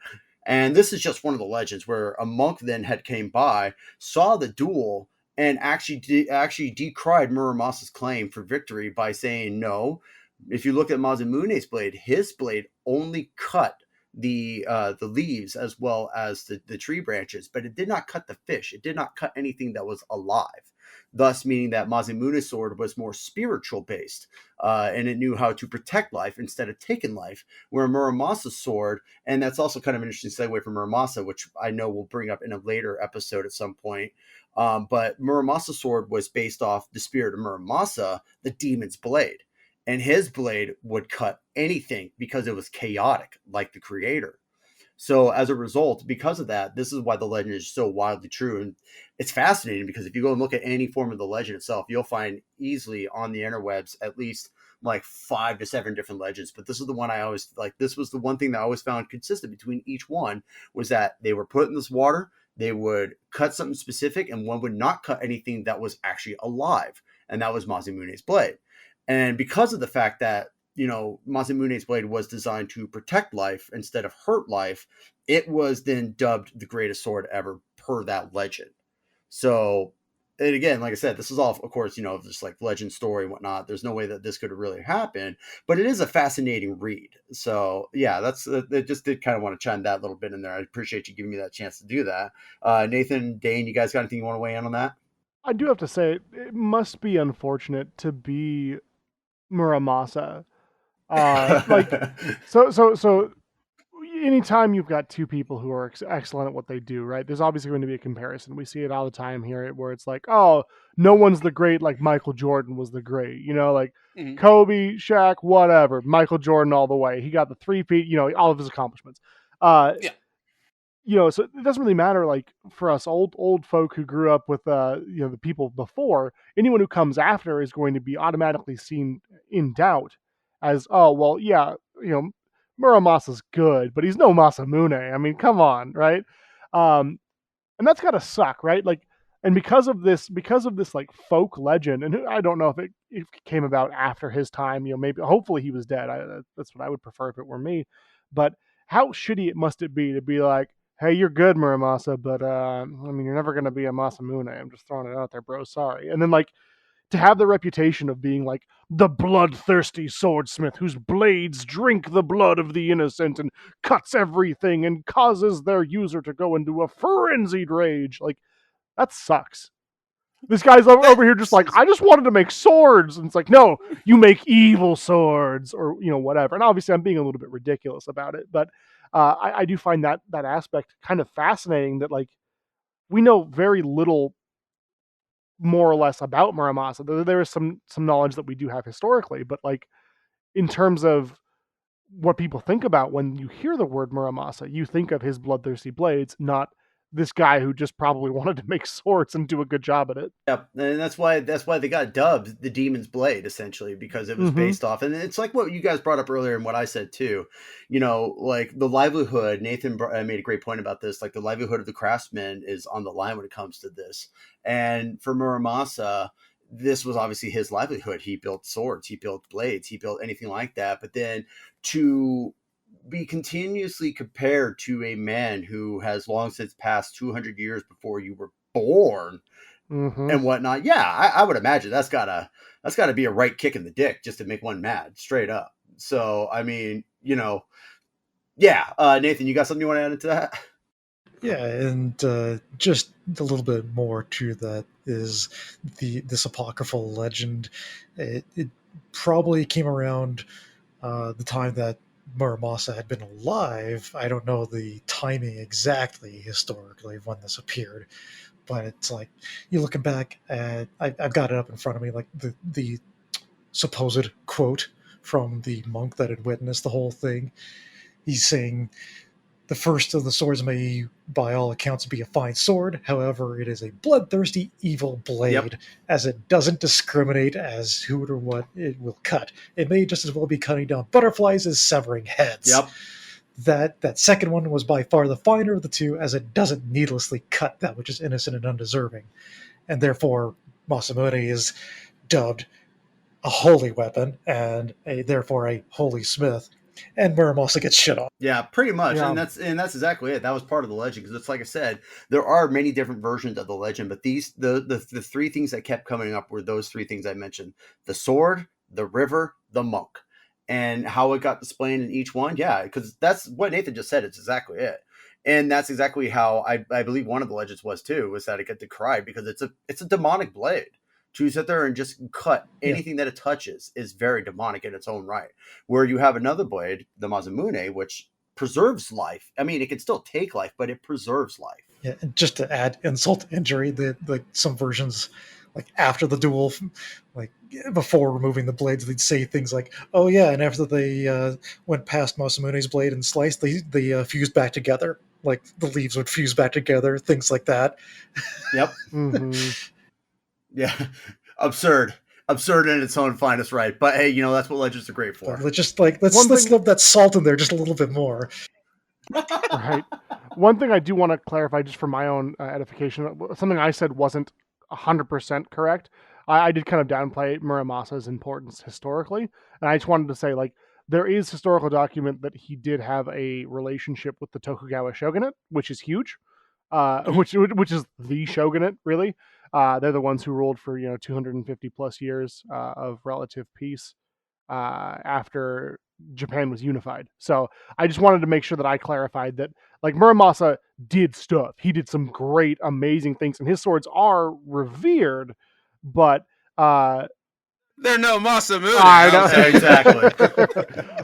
And this is just one of the legends where a monk then had came by, saw the duel, and actually decried Muramasa's claim for victory by saying, no, if you look at Masamune's blade, his blade only cut the leaves as well as the tree branches, but it did not cut the fish. It did not cut anything that was alive. Thus, meaning that Masamune's sword was more spiritual based, and it knew how to protect life instead of taking life. Where Muramasa's sword, and that's also kind of an interesting segue from Muramasa, which I know we'll bring up in a later episode at some point. But Muramasa's sword was based off the spirit of Muramasa, the demon's blade. And his blade would cut anything because it was chaotic, like the creator. So as a result, because of that, this is why the legend is so wildly true. And it's fascinating because if you go and look at any form of the legend itself, you'll find easily on the interwebs at least like 5 to 7 different legends. But this is the one I always like. This was the one thing that I always found consistent between each one, was that they were put in this water, they would cut something specific, and one would not cut anything that was actually alive. And that was Masamune's blade. And because of the fact that, Masamune's blade was designed to protect life instead of hurt life, it was then dubbed the greatest sword ever per that legend. So, and again, like I said, this is all, of course, just like legend story and whatnot. There's no way that this could have really happened, but it is a fascinating read. So, yeah, that just did kind of want to chime that little bit in there. I appreciate you giving me that chance to do that. Nathan, Dane, you guys got anything you want to weigh in on that? I do have to say, it must be unfortunate to be Muramasa. Like, so anytime you've got two people who are excellent at what they do, right? There's obviously going to be a comparison. We see it all the time here, where it's like, oh, no one's the great like Michael Jordan was the great, like Mhm. Kobe, Shaq, whatever. Michael Jordan all the way. He got the 3-peat, all of his accomplishments. Yeah. So it doesn't really matter, like for us old folk who grew up with the people before. Anyone who comes after is going to be automatically seen in doubt as, oh well, yeah, Muramasa's good, but he's no Masamune. I mean, come on, right? Um, and that's gotta suck, right? Like, and because of this like folk legend, and I don't know if it came about after his time. Maybe hopefully he was dead. That's what I would prefer if it were me. But how shitty must it be to be like, hey, you're good, Muramasa, but I mean, you're never gonna be a Masamune. I'm just throwing it out there, bro. Sorry. And then like to have the reputation of being like the bloodthirsty swordsmith whose blades drink the blood of the innocent and cuts everything and causes their user to go into a frenzied rage. Like, that sucks. This guy's over here just like, I just wanted to make swords. And it's like, no, you make evil swords or, whatever. And obviously I'm being a little bit ridiculous about it, but I do find that aspect kind of fascinating, that like we know very little more or less about Muramasa. There is some knowledge that we do have historically, but like in terms of what people think about when you hear the word Muramasa, you think of his bloodthirsty blades, not this guy who just probably wanted to make swords and do a good job at it. Yep, and that's why they got dubbed the Demon's Blade, essentially, because it was based off, and it's like what you guys brought up earlier and what I said too. Like the livelihood. Nathan made a great point about this. Like the livelihood of the craftsman is on the line when it comes to this. And for Muramasa, this was obviously his livelihood. He built swords, he built blades, he built anything like that. But then to be continuously compared to a man who has long since passed 200 years before you were born, and whatnot. Yeah, I would imagine that's gotta be a right kick in the dick just to make one mad, straight up. So I mean, yeah. Nathan, you got something you want to add into that? Yeah, and just a little bit more to that is this apocryphal legend. It probably came around the time that Muramasa had been alive. I don't know the timing exactly historically of when this appeared, but it's like you looking back at. I've got it up in front of me, like the supposed quote from the monk that had witnessed the whole thing. He's saying, "The first of the swords may, by all accounts, be a fine sword. However, it is a bloodthirsty, evil blade, as it doesn't discriminate as who or what it will cut. It may just as well be cutting down butterflies as severing heads." Yep. That second one was by far the finer of the two, as it doesn't needlessly cut that which is innocent and undeserving. And therefore, Masamune is dubbed a holy weapon and therefore a holy smith. And Muramasa gets shit on. Yeah, pretty much, Yeah. and that's exactly it. That was part of the legend because it's like I said, there are many different versions of the legend, but the three things that kept coming up were those three things I mentioned: the sword, the river, the monk, and how it got displayed in each one. Yeah, because that's what Nathan just said. It's exactly it, and that's exactly how I believe one of the legends was too. Was that it got decried because it's a demonic blade. To sit there and just cut anything that it touches is very demonic in its own right. Where you have another blade, the Masamune, which preserves life. I mean, it can still take life, but it preserves life. Yeah, and just to add insult to injury, like some versions, like after the duel, like before removing the blades, they'd say things like, "Oh yeah," and after they went past Masamune's blade and sliced, they fused back together. Like the leaves would fuse back together, things like that. Yep. Yeah. Absurd in its own finest right. But hey, that's what legends are great for. But let's love that salt in there just a little bit more. Right. One thing I do want to clarify, just for my own edification, something I said wasn't 100% correct. I did kind of downplay Muramasa's importance historically, and I just wanted to say, like, there is historical document that he did have a relationship with the Tokugawa shogunate, which is huge, which is the shogunate, really. They're the ones who ruled for 250 plus years of relative peace after Japan was unified. So I just wanted to make sure that I clarified that, like, Muramasa did stuff. He did some great, amazing things, and his swords are revered, but they're no Masamune. I know. Exactly.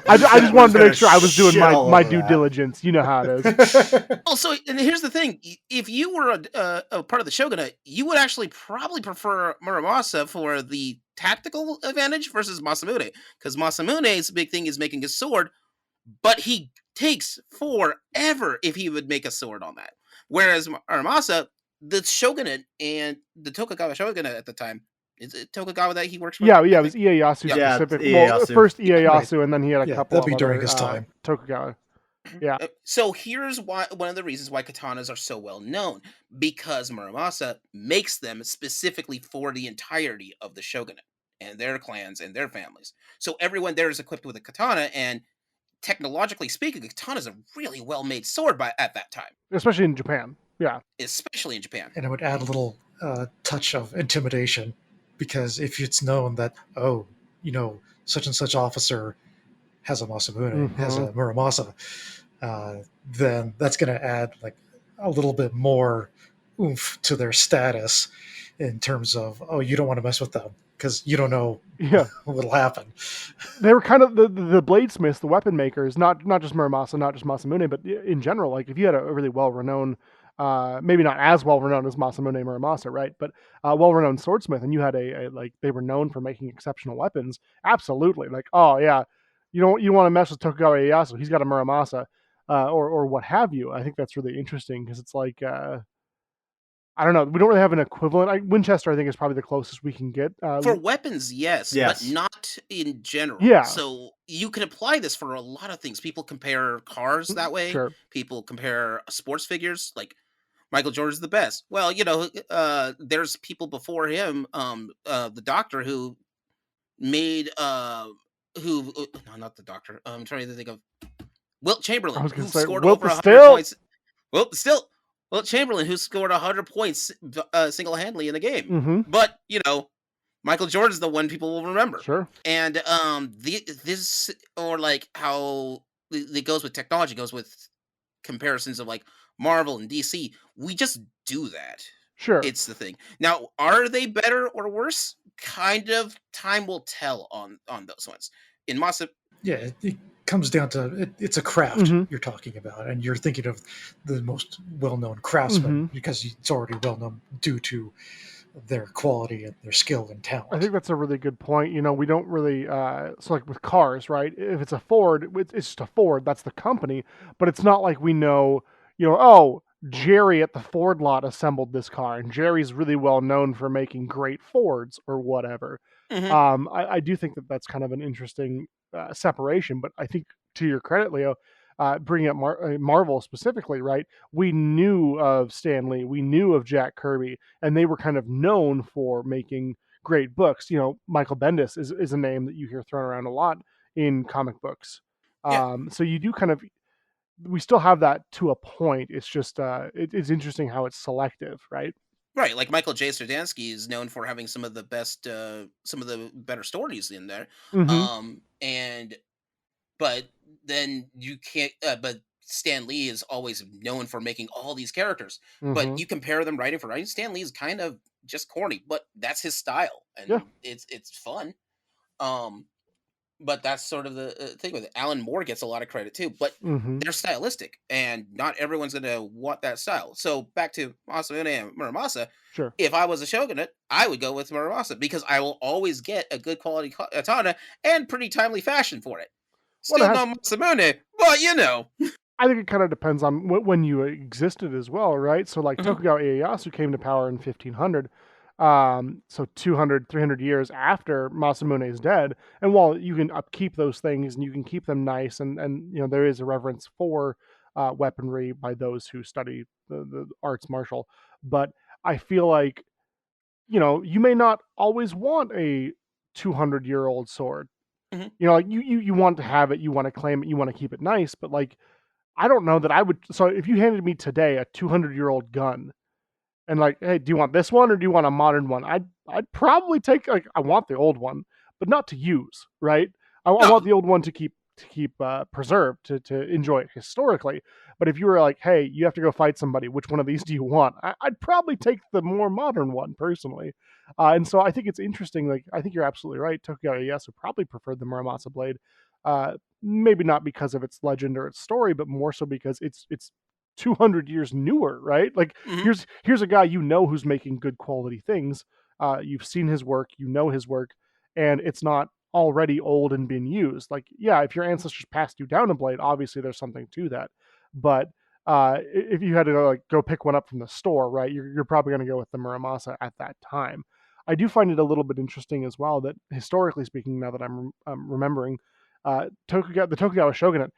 I just wanted to make sure I was doing my due diligence. You know how it is. Also, and here's the thing: if you were a part of the shogunate, you would actually probably prefer Muramasa for the tactical advantage versus Masamune, because Masamune's big thing is making a sword, but he takes forever if he would make a sword on that. Whereas Muramasa, the shogunate and the Tokugawa shogunate at the time, is it Tokugawa that he works for? Yeah, it was Ieyasu specific. Ieyasu. Well, first Ieyasu, and then he had a couple that'd of be other, during his time. Tokugawa. Yeah. So here's why one of the reasons why katanas are so well known, because Muramasa makes them specifically for the entirety of the shogunate and their clans and their families. So everyone there is equipped with a katana, and technologically speaking, a katana is a really well-made sword at that time, especially in Japan. Yeah, especially in Japan. And it would add a little touch of intimidation, because if it's known that, oh, such and such officer has a Masamune, has a Muramasa, then that's going to add like a little bit more oomph to their status in terms of, oh, you don't want to mess with them because you don't know what'll happen. They were kind of the bladesmiths, the weapon makers, not just Muramasa, not just Masamune, but in general. Like, if you had a really well-renowned, maybe not as well-renowned as Masamune Muramasa, right, but well-renowned swordsmith, and you had a like, they were known for making exceptional weapons, absolutely. Like, oh yeah, you want to mess with Tokugawa Ieyasu, he's got a Muramasa, or what have you. I think that's really interesting, because it's like, I don't know. We don't really have an equivalent. Winchester, I think, is probably the closest we can get. For weapons, yes, but not in general. Yeah. So you can apply this for a lot of things. People compare cars that way. Sure. People compare sports figures. Like, Michael Jordan's the best. Well, there's people before him, the doctor who made, no, not the doctor. I'm trying to think of Wilt Chamberlain, who scored over 100 points. Wilt still. Well, Chamberlain, who scored 100 points single-handedly in the game. Mm-hmm. But, Michael Jordan's the one people will remember. Sure. And this, or like how it goes with technology, goes with comparisons of like Marvel and DC. We just do that. Sure. It's the thing. Now, are they better or worse? Kind of. Time will tell on those ones. In Masa, Yeah, it comes down to it's a craft Mhm. you're talking about, and you're thinking of the most well-known craftsmen Mhm. because it's already well-known due to their quality and their skill and I talent. think that's a really good point. We don't really so like with cars, right? If it's a Ford, it's just a Ford. That's the company, but it's not like we know, oh, Jerry at the Ford lot assembled this car, and Jerry's really well known for making great Fords or whatever. mhm, I do think that that's kind of an interesting separation, but I think to your credit, Leo, bringing up Marvel specifically, right? We knew of Stan Lee, we knew of Jack Kirby, and they were kind of known for making great books. Michael Bendis is a name that you hear thrown around a lot in comic books. yeah, So you do kind of, we still have that to a point. It's just, it's interesting how it's selective, right? right. Like Michael J. Straczynski is known for having some of the best, some of the better stories in there. Mm-hmm. And but then you can't. But Stan Lee is always known for making all these characters. But Mm-hmm. you compare them writing for writing. Stan Lee is kind of just corny, but that's his style, Yeah. and it's fun. Um, but that's sort of the thing with it. Alan Moore gets a lot of credit too, but Mm-hmm. they're stylistic, and not everyone's going to want that style. So back to Masamune and Muramasa. Sure. If I was a shogunate, I would go with Muramasa because I will always get a good quality katana and pretty timely fashion for it. Well, it Still has no Masamune, but I think it kind of depends on when you existed as well, right? So, like Mhm. Tokugawa Ieyasu came to power in 1500, so 200, 300 years after Masamune is dead. And while you can upkeep those things and you can keep them nice, and there is a reverence for weaponry by those who study the arts martial, but I feel like you may not always want a 200-year-old sword. Mhm. Like you want to have it, you want to claim it, you want to keep it nice, but like I don't know that I would. So if you handed me today a 200-year-old gun and like, hey, do you want this one or do you want a modern one? I'd probably take, like, I want the old one, but not to use, right? I No, want the old one to keep preserved to enjoy it historically. But if you were like, hey, you have to go fight somebody, which one of these do you want? I'd probably take the more modern one personally. And so I think it's interesting. Like I think you're absolutely right. Tokugawa Ieyasu probably preferred the Muramasa blade. Maybe not because of its legend or its story, but more so because it's 200 years newer, right? Like mhm. here's a guy who's making good quality things. You've seen his work, you know his work, and it's not already old and been used. Like, yeah, if your ancestors passed you down a blade, obviously there's something to that. But if you had to go pick one up from the store, right, you're probably going to go with the Muramasa at that time. I do find it a little bit interesting as well that historically speaking, now that I'm remembering, the Tokugawa shogunate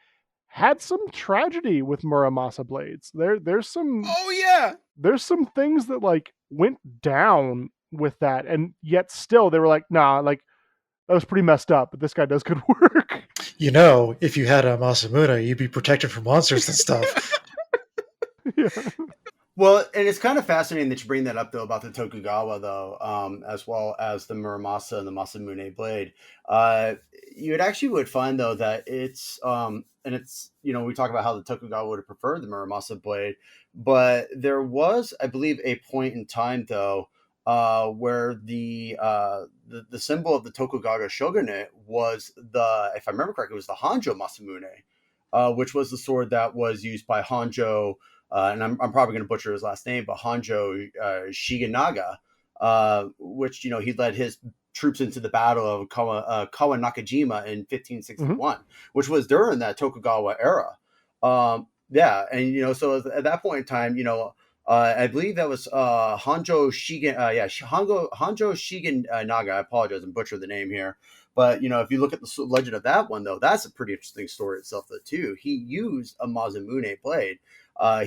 had some tragedy with Muramasa blades. Oh yeah. There's some things that like went down with that, and yet still they were like, nah, like that was pretty messed up, but this guy does good work. If you had a Masamune, you'd be protected from monsters and stuff. Yeah. Well, and it's kind of fascinating that you bring that up, though, about the Tokugawa, though, as well as the Muramasa and the Masamune blade. Uh, you would find, though, that we talk about how the Tokugawa would have preferred the Muramasa blade, but there was, I believe, a point in time, though, where the symbol of the Tokugawa shogunate was if I remember correctly, it was the Honjo Masamune, which was the sword that was used by Honjo, and I'm probably going to butcher his last name, but Honjo Shiganaga, which he led his troops into the Battle of Kawa Nakajima in Hmm. 1561, which was during that Tokugawa era. Yeah, and so at that point in time, I believe that was Honjo Shigen. Honjo Shigen Naga. I apologize, I'm butchering the name here. But if you look at the legend of that one, though, that's a pretty interesting story itself, though, too. He used a Masamune blade.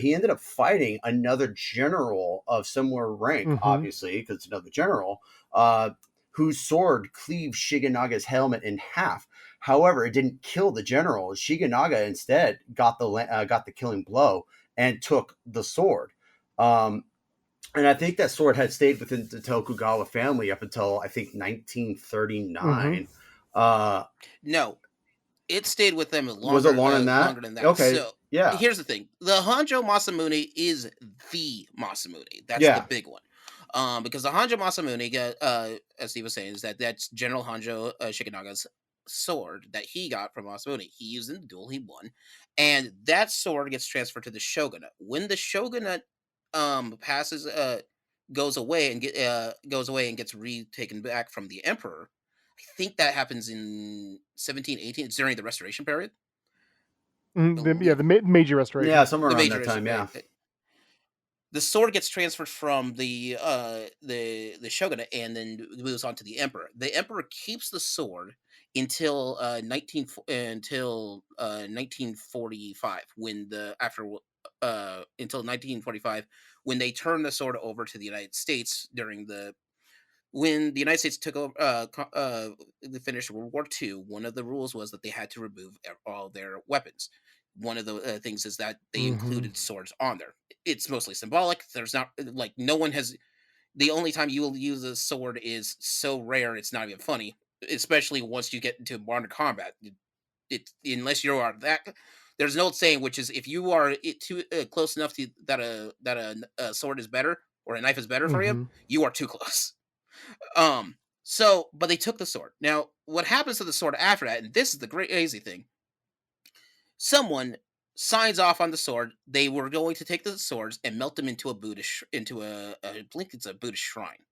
He ended up fighting another general of similar rank, Hmm. obviously, because it's another general, uh, whose sword cleaved Shigenaga's helmet in half. However, it didn't kill the general. Shiganaga instead got the killing blow and took the sword. And I think that sword had stayed within the Tokugawa family up until I think 1939. No, it stayed with them Was it longer than that? longer than that. Okay, So yeah, here's the thing: the Honjo Masamune is the Masamune. That's the yeah, big one. Because the Honjo Masamune, as Steve was saying, is that's General Honjo Shikanaga's sword that he got from Masamune. He used in the duel, he won, and that sword gets transferred to the shogunate. When the shogunate passes, goes away and gets retaken back from the emperor. I think that happens in 1718. It's during the Restoration period. I believe The major yeah, restoration. somewhere the around major that time. Yeah. the sword gets transferred from the shogunate and then moves on to the emperor. The emperor keeps the sword until 1945 when the after until 1945 when they turned the sword over to the United States during the when the United States took over the finished World War II. One of the rules was that they had to remove all their weapons. One of the things is that they Mm-hmm. included swords on there. It's mostly symbolic. There's not like no one has. The only time you will use a sword is so rare it's not even funny. Especially once you get into modern combat, unless you are that. There's an old saying which is if you are too close enough to a sword is better or a knife is better for you, Mm-hmm. you are too close. Um, so, but they took the sword. Now, what happens to the sword after that, and this is the great crazy thing, someone signs off on the sword. They were going to take the swords and melt them into a Buddhist, into I believe it's a Buddhist shrine.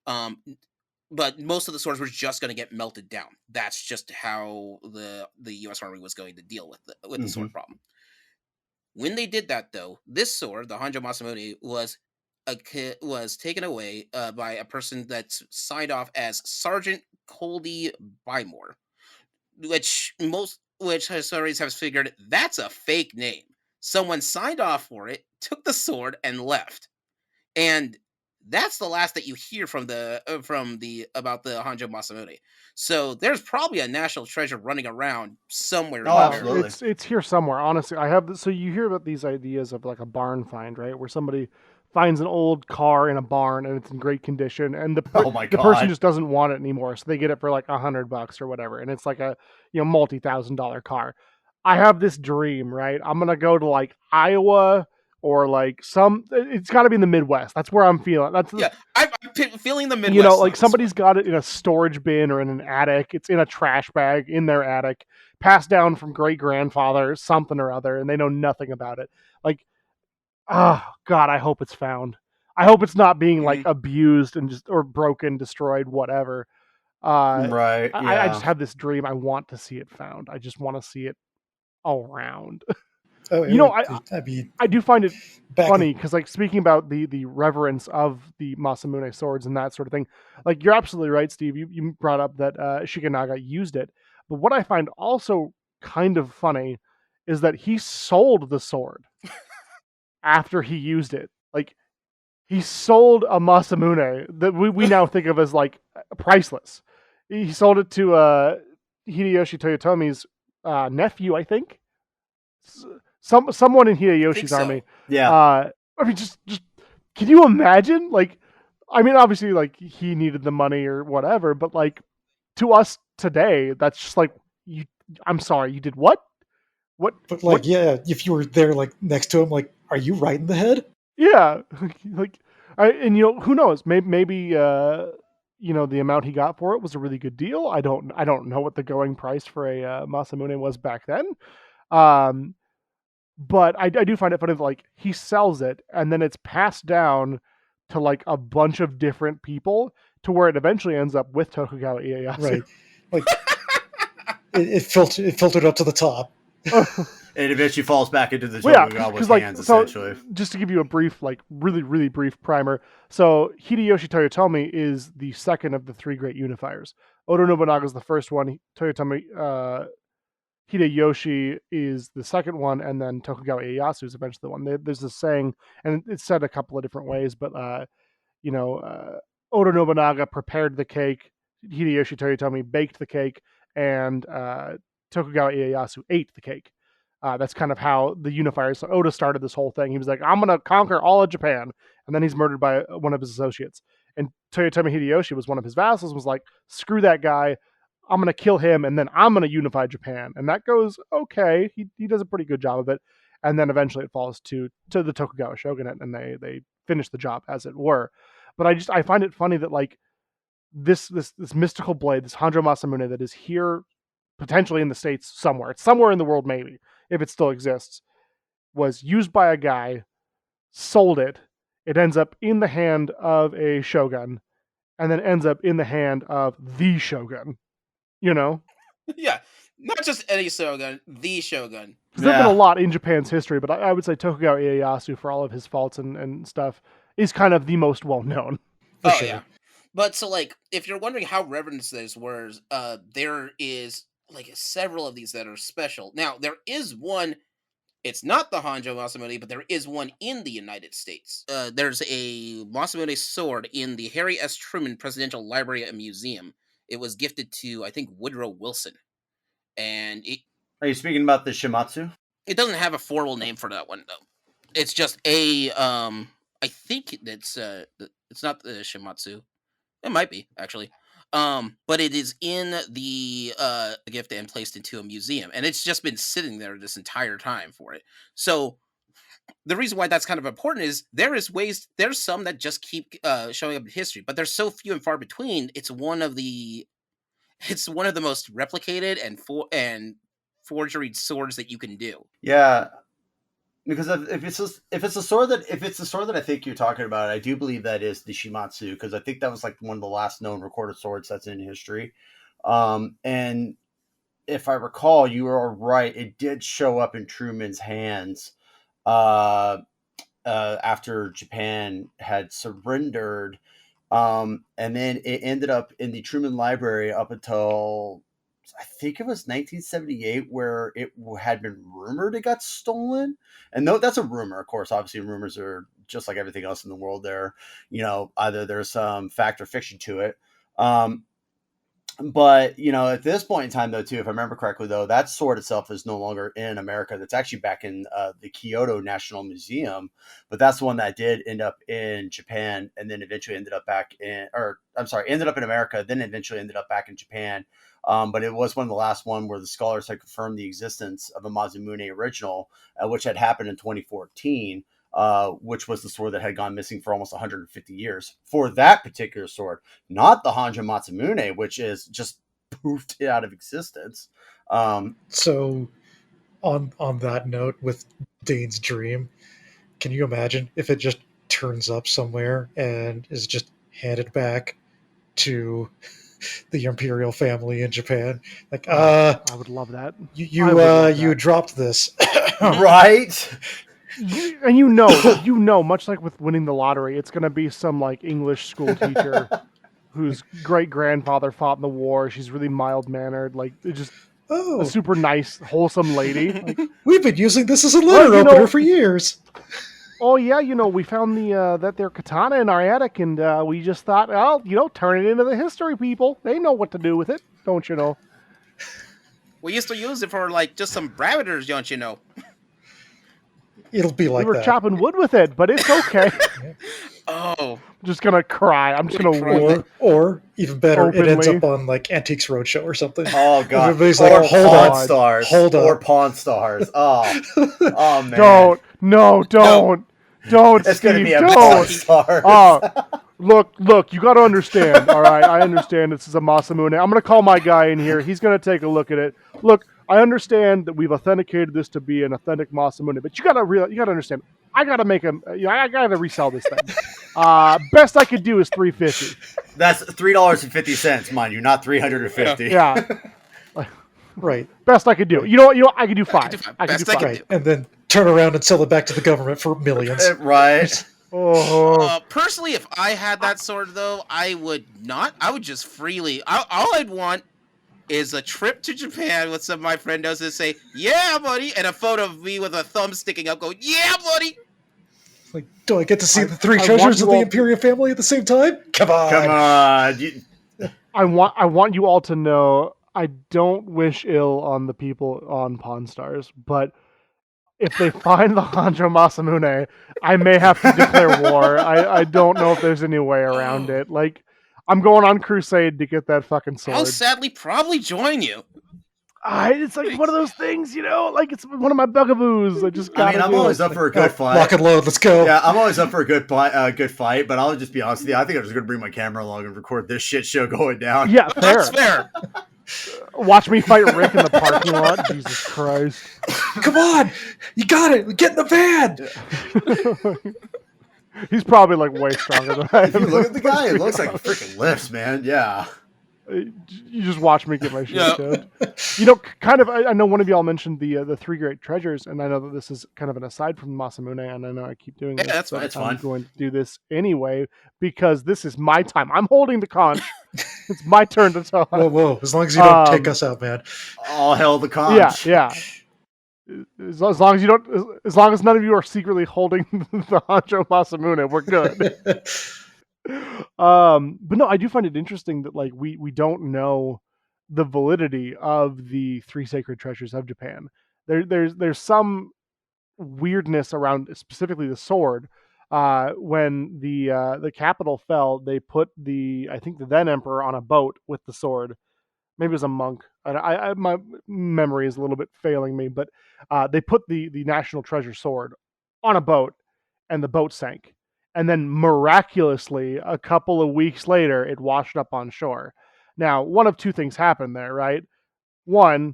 Um, but most of the swords were just going to get melted down. That's just how the U.S. Army was going to deal with the Hmm. sword problem. When they did that, though, this sword, the Honjo Masamune, was taken away by a person that's signed off as Sergeant Coldy Bymore, which historians have figured that's a fake name. Someone signed off for it, took the sword, and left. And that's the last that you hear from the about the Honjo Masamune. So there's probably a national treasure running around somewhere in Oh, America. absolutely. It's here somewhere. Honestly, I have this, so you hear about these ideas of like a barn find, right? Where somebody finds an old car in a barn and it's in great condition, and Oh my the person God. just doesn't want it anymore, so they get it for like $100 or whatever, and it's like a multi-thousand-dollar car. I have this dream, right? I'm gonna go to like Iowa or like it's got to be in the Midwest. That's where I'm feeling. Yeah, I'm feeling the You know, Midwest like on this somebody's one. got it in a storage bin or in an attic. It's in a trash bag in their attic, passed down from great grandfather, something or other, and they know nothing about it. Like, oh God, I hope it's found. I hope it's not being like Mhm. abused and just or broken, destroyed, whatever. Uh, Right. I just Yeah. have this dream. I want to see it found. I just want to see it all around. Oh, it You know, would. I I'd be I do find it back. funny because, like, speaking about the reverence of the Masamune swords and that sort of thing, like, you're absolutely right, Steve. You brought up that Shikanaga used it, but what I find also kind of funny is that he sold the sword after he used it. Like, he sold a Masamune that we now think of as like priceless. He sold it to Hideyoshi Toyotomi's nephew, I think. Someone in I think Hideyoshi's army. so. Yeah. I mean, just can you imagine? Like, I mean, obviously, like he needed the money or whatever, but like to us today, that's just like you. I'm sorry, you did what? What? But What? like, yeah, if you were there, like next to him, like, are you right in the head? Yeah, like, and who knows? Maybe the amount he got for it was a really good deal. I don't know what the going price for a Masamune was back then. Um, but I do find it funny that like he sells it and then it's passed down to like a bunch of different people to where it eventually ends up with Tokugawa Ieyasu. Right. Like it filtered up to the top. It eventually falls back into the Well, yeah, Tokugawa's because like hands, so, essentially. just to give you a brief, like really brief primer. So Hideyoshi Toyotomi is the second of the three great unifiers. Oda Nobunaga is the first one. Toyotomi Hideyoshi is the second one, and then Tokugawa Ieyasu is eventually the one. There's this saying, and it's said a couple of different ways, but Oda Nobunaga prepared the cake, Hideyoshi Toyotomi baked the cake, and Tokugawa Ieyasu ate the cake. That's kind of how the unifier. So Oda started this whole thing. He was like, "I'm gonna conquer all of Japan," and then he's murdered by one of his associates. And Toyotomi Hideyoshi was one of his vassals. Was like, "Screw that guy! I'm gonna kill him, and then I'm gonna unify Japan." And that goes okay. He does a pretty good job of it. And then eventually it falls to the Tokugawa shogunate, and they finish the job, as it were. But I find it funny that like this mystical blade, this Honjo Masamune that is here potentially in the States somewhere. It's somewhere in the world, maybe, if it still exists, was used by a guy, sold it. It ends up in the hand of a shogun, and then ends up in the hand of the shogun. You know? Yeah, not just any shogun, the shogun. Because there have been a lot in Japan's history, but I would say Tokugawa Ieyasu, for all of his faults and stuff, is kind of the most well-known. For sure. Yeah. But so, like, if you're wondering how reverence these were, there is like several of these that are special. Now, there is one. It's not the Honjo Masamune, but there is one in the United States. There's a Masamune Sword in the Harry S. Truman Presidential Library and Museum. It was gifted to, I think, Woodrow Wilson. And Are you speaking about the Shimatsu? It doesn't have a formal name for that one, though. It's just a, I think it's not the Shimatsu. It might be, actually. But it is in the gift and placed into a museum, and it's just been sitting there this entire time for it. So the reason why that's kind of important is there's some that just keep showing up in history, but they're so few and far between. It's one of the most replicated and forgery swords that you can do. Yeah. Because if it's the sword that I think you're talking about, I do believe that is the Shimatsu, because I think that was like one of the last known recorded swords that's in history. And if I recall, you are right, it did show up in Truman's hands after Japan had surrendered, and then it ended up in the Truman Library up until I think it was 1978, where it had been rumored it got stolen. And no, that's a rumor, of course. Obviously, rumors are just like everything else in the world. There, either there's some fact or fiction to it. But at this point in time, though, too, if I remember correctly, though, that sword itself is no longer in America. That's actually back in the Kyoto National Museum. But that's the one that did end up in Japan, and then eventually ended up ended up in America, then eventually ended up back in Japan. But it was one of the last one where the scholars had confirmed the existence of a Masamune original, which had happened in 2014. Which was the sword that had gone missing for almost 150 years for that particular sword, not the Honjo Masamune, which is just poofed out of existence. So on that note, with Dane's dream, can you imagine if it just turns up somewhere and is just handed back to the imperial family in Japan? Like, I would love that. You dropped this. Right? And much like with winning the lottery, it's going to be some like English school teacher whose great grandfather fought in the war. She's really mild mannered, like just a super nice, wholesome lady. Like, we've been using this as a letter opener for years. Oh yeah, we found that their katana in our attic, and we just thought, turn it into the history people. They know what to do with it, don't you know? We used to use it for like just some braviters, don't you know? It'll be like that. We were chopping wood with it, but it's okay. Oh. I'm just going to cry. I'm just going to weep. Or, even better, openly. It ends up on, like, Antiques Roadshow or something. Oh, God. Everybody's or like, hold Pawn on. Stars. Hold on. Or Pawn Stars. Oh. Oh, man. Don't. No, don't. Don't, it's Steve. Gonna be a don't. Pawn Stars. Look, you got to understand, all right? I understand this is a Masamune. I'm going to call my guy in here. He's going to take a look at it. Look, I understand that we've authenticated this to be an authentic Masamune, but you got to understand. I got to make him. I got to resell this thing. Best I could do is $350. That's $3.50, mind you, not $350. Yeah. Right. Best I could do. You know what? I could do $5. I could do $5. Right. And then turn around and sell it back to the government for millions. Right. Personally, if I had that sword, though, I would not. I would just freely. All I'd want is a trip to Japan with some of my friendos and say, "Yeah, buddy," and a photo of me with a thumb sticking up, going, "Yeah, buddy." Like, do I get to see the three treasures of the Imperial family at the same time? Come on. I want you all to know I don't wish ill on the people on Pawn Stars, but if they find the Honjo Masamune, I may have to declare war. I don't know if there's any way around it. Like, I'm going on crusade to get that fucking I'll sword. sadly probably join you. It's like one of those things, like it's one of my bugaboos. I just gotta I'm do always it. up for a good fight. Lock and load. Let's go. Yeah, I'm always up for a good fight, but I'll just be honest with you. I think I'm just going to bring my camera along and record this shit show going down. Yeah, fair. That's fair. Watch me fight Rick in the parking lot. Jesus Christ. Come on. You got it. Get in the van. He's probably like way stronger than I am. If you look at the guy, it looks like he freaking lifts, man. Yeah. You just watch me get my shit done. Kind of. I know one of y'all mentioned the three great treasures, and I know that this is kind of an aside from Masamune, and I know I keep doing this. That's fine. It's I'm fine. going to do this anyway because this is my time. I'm holding the conch. It's my turn to talk. Whoa! As long as you don't take us out, man. All hell the conch. Yeah. As long as you don't, as long as none of you are secretly holding the Honjo Masamune, we're good. But no, I do find it interesting that like we don't know the validity of the three sacred treasures of Japan. There's some weirdness around specifically the sword. When the capital fell, they put I think the then emperor on a boat with the sword. Maybe it was a monk. My memory is a little bit failing me, but they put the national treasure sword on a boat, and the boat sank. And then miraculously, a couple of weeks later, it washed up on shore. Now, one of two things happened there, right? One,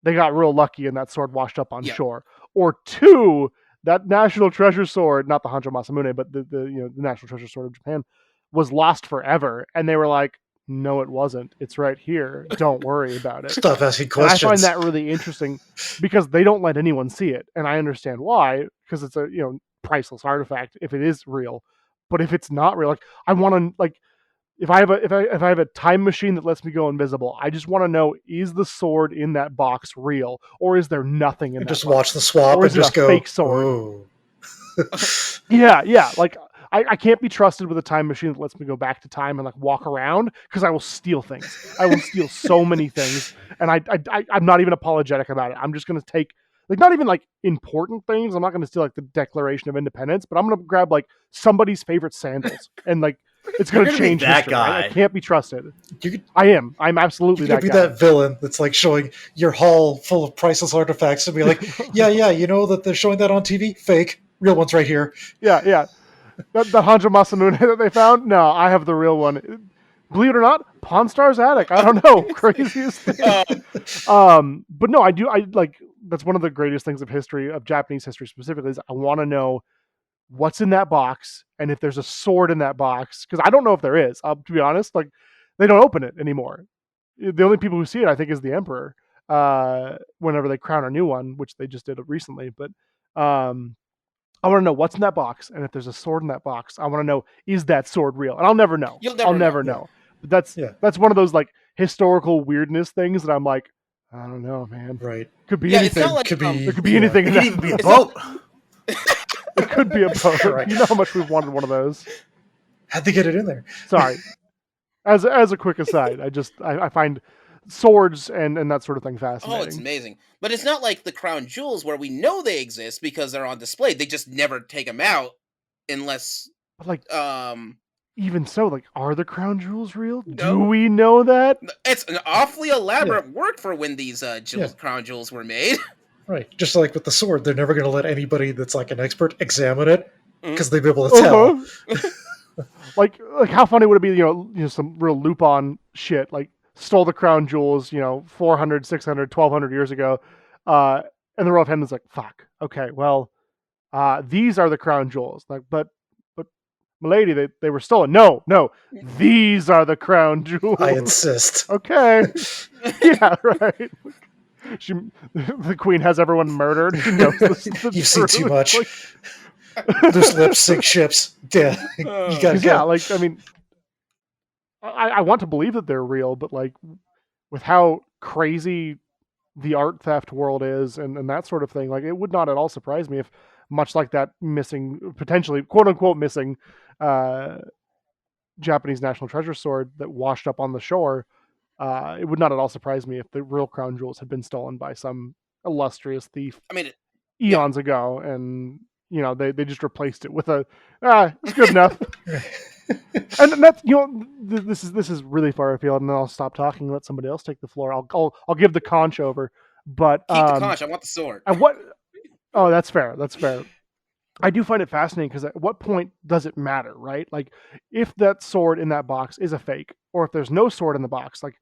they got real lucky and that sword washed up on shore. Or two, that national treasure sword, not the Honjo Masamune, but the national treasure sword of Japan, was lost forever. And they were like, no, it wasn't. It's right here. Don't worry about it. Stop asking And questions. I find that really interesting because they don't let anyone see it. And I understand why, because it's a priceless artifact if it is real. But if it's not real, like I want to if I have a time machine that lets me go invisible, I just want to know, is the sword in that box real, or is there nothing in that just box? Watch the swap or is and just it a go fake sword? Oh. Yeah. Like I can't be trusted with a time machine that lets me go back to time and like walk around because I will steal things. I will steal so many things, and I'm not even apologetic about it. I'm just gonna take like not even like important things. I'm not gonna steal like the Declaration of Independence, but I'm gonna grab like somebody's favorite sandals and like it's gonna change that history. guy. I can't be trusted. You I'm absolutely could that be guy. that villain that's like showing your hall full of priceless artifacts and be like, yeah, you know that they're showing that on TV? Fake. Real one's right here. Yeah. The Honjo Masamune that they found? No, I have the real one. Believe it or not, Pawn Star's attic. I don't know. Craziest thing. But no, I like that's one of the greatest things of history, of Japanese history specifically, is I want to know what's in that box and if there's a sword in that box. Because I don't know if there is. To be honest, like they don't open it anymore. The only people who see it, I think, is the Emperor. Whenever they crown a new one, which they just did recently. But I want to know what's in that box, and if there's a sword in that box, I want to know, is that sword real? And I'll never know. I'll never know. But that's one of those like historical weirdness things that I'm like, I don't know, man. Right. Could be anything. It's not like, There could be anything. It could even be a boat. It could be a boat. Right. You know how much we've wanted one of those. How'd they get it in there? Sorry. As a quick aside, I find swords and that sort of thing fascinating. Oh, it's amazing. But it's not like the crown jewels where we know they exist because they're on display. They just never take them out unless But like even so, like, are the crown jewels real? No. Do we know that? It's an awfully elaborate work for when these crown jewels were made. Right. Just like with the sword, they're never going to let anybody that's like an expert examine it because they'll be able to tell. Like how funny would it be, you know, some real Lupin shit, like stole the crown jewels, 400, 600, 1200 years ago, and the Royal Family is like, fuck, okay, well, these are the crown jewels. Like, but milady, they were stolen. No, these are the crown jewels. I insist. Okay. Yeah, right. The queen has everyone murdered. She knows the You've seen too much. Like, Loose lips sink ships. Yeah, you gotta go. Yeah, like I mean, I want to believe that they're real, but like with how crazy the art theft world is and that sort of thing, like it would not at all surprise me if, much like that missing, potentially quote unquote missing, Japanese national treasure sword that washed up on the shore. It would not at all surprise me if the real crown jewels had been stolen by some illustrious thief. I mean, eons ago, and they just replaced it with it's good enough. And that's this is really far afield, and then I'll stop talking and let somebody else take the floor. I'll give the conch over, but Keep the conch. I want the sword. at what? Oh, that's fair. That's fair. I do find it fascinating because at what point does it matter, right? Like, if that sword in that box is a fake, or if there's no sword in the box, like,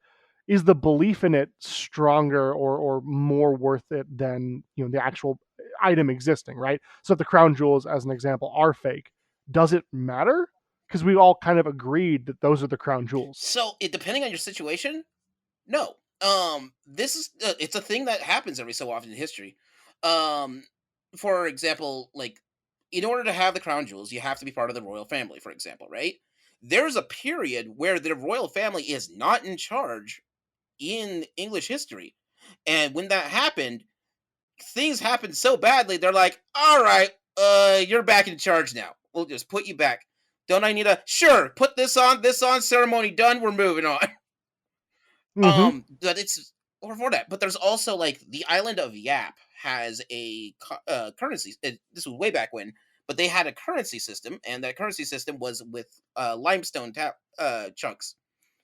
is the belief in it stronger or more worth it than the actual item existing, right? So if the crown jewels, as an example, are fake, does it matter? Because we all kind of agreed that those are the crown jewels. So, depending on your situation, no. This is it's a thing that happens every so often in history. Um, for example, like, in order to have the crown jewels, you have to be part of the royal family, for example, right? There's a period where the royal family is not in charge in English history. And when that happened, things happened so badly, they're like, all right, you're back in charge now. We'll just put you back. Don't I need sure, put this on, ceremony done, we're moving on. But it's or for that. But there's also, like, the island of Yap has a currency. This was way back when, but they had a currency system, and that currency system was with limestone chunks.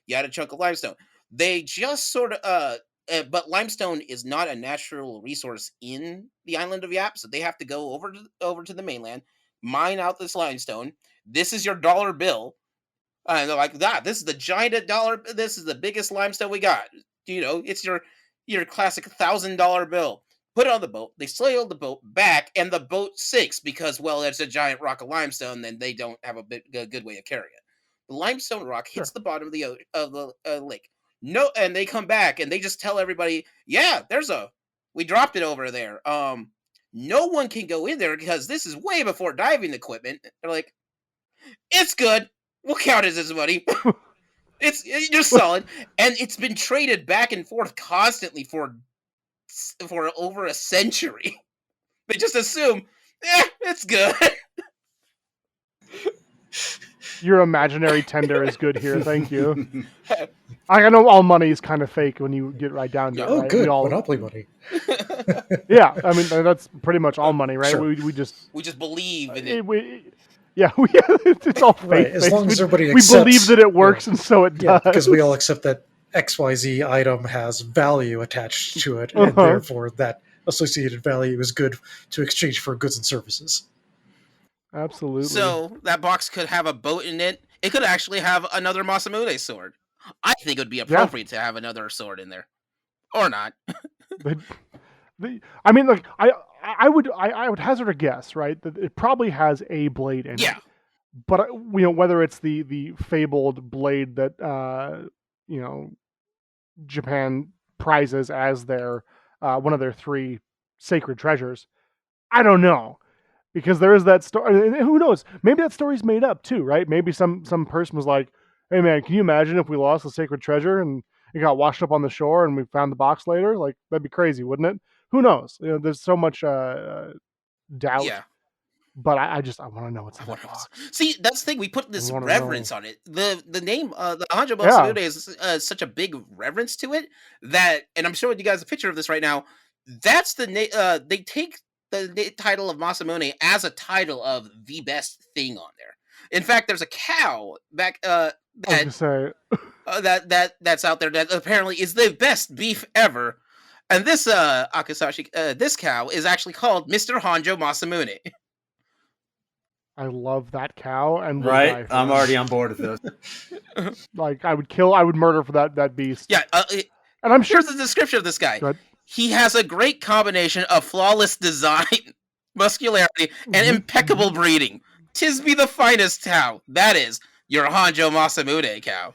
You had a chunk of limestone. They just sort of but limestone is not a natural resource in the island of Yap, so they have to go over to the mainland, mine out this limestone. This is your dollar bill. And they're like, this is the giant dollar. This is the biggest limestone we got. It's your classic $1,000 bill. Put it on the boat. They sail the boat back, and the boat sinks because, well, it's a giant rock of limestone. Then they don't have a good way of carrying it. The limestone rock hits the bottom of the lake. No, and they come back and they just tell everybody, yeah, we dropped it over there. No one can go in there because this is way before diving equipment. They're like, it's good. We'll count it as money. You're solid, and it's been traded back and forth constantly for over a century. They just assume, it's good. Your imaginary tender is good here. Thank you. I know all money is kind of fake when you get right down to it. Oh, right? good. Monopoly money. Yeah, I mean, that's pretty much all money, right? Sure. We just believe in it. It's all fake. Right, as long as everybody we accepts, believe that it works, and so it does. Yeah, because we all accept that XYZ item has value attached to it, and therefore that associated value is good to exchange for goods and services. Absolutely. So that box could have a boat in it. It could actually have another Masamune sword. I think it would be appropriate to have another sword in there, or not. I mean, like, I would hazard a guess, right, that it probably has a blade in it. Yeah. But whether it's the fabled blade that Japan prizes as their one of their 3 sacred treasures, I don't know. Because there is that story, and who knows? Maybe that story's made up too, right? Maybe some person was like, "Hey man, can you imagine if we lost the sacred treasure and it got washed up on the shore and we found the box later? Like, that'd be crazy, wouldn't it?" Who knows? There's so much doubt. Yeah. But I want to know what's in that box. See, that's the thing. We put this reverence on it. The name, the Honjo Masamune is such a big reverence to it that, and I'm showing you guys a picture of this right now. That's the they take the title of Masamune as a title of the best thing on there. In fact, there's a cow back that's out there that apparently is the best beef ever. And this Akasashi, this cow is actually called Mr. Honjo Masamune. I love that cow, and right, I'm already on board with this. Like, I would murder for that beast. Yeah, and I'm sure the description of this guy. He has a great combination of flawless design, muscularity, and impeccable breeding. 'Tis be the finest cow. That is your Honjo Masamune cow.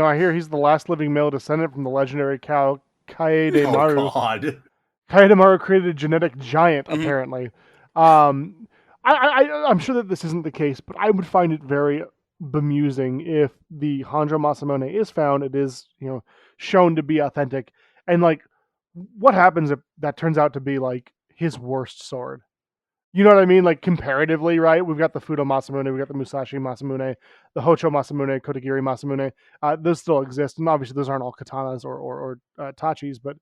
I hear he's the last living male descendant from the legendary cow Kaedemaru. Oh God! Kaedemaru created a genetic giant, apparently. I'm sure that this isn't the case, but I would find it very bemusing if the Honjo Masamune is found. It is, shown to be authentic. And, like, what happens if that turns out to be, like, his worst sword? You know what I mean? Like, comparatively, right? We've got the Fudo Masamune, we've got the Musashi Masamune, the Hocho Masamune, Kotagiri Masamune. Those still exist, and obviously those aren't all katanas or tachis, but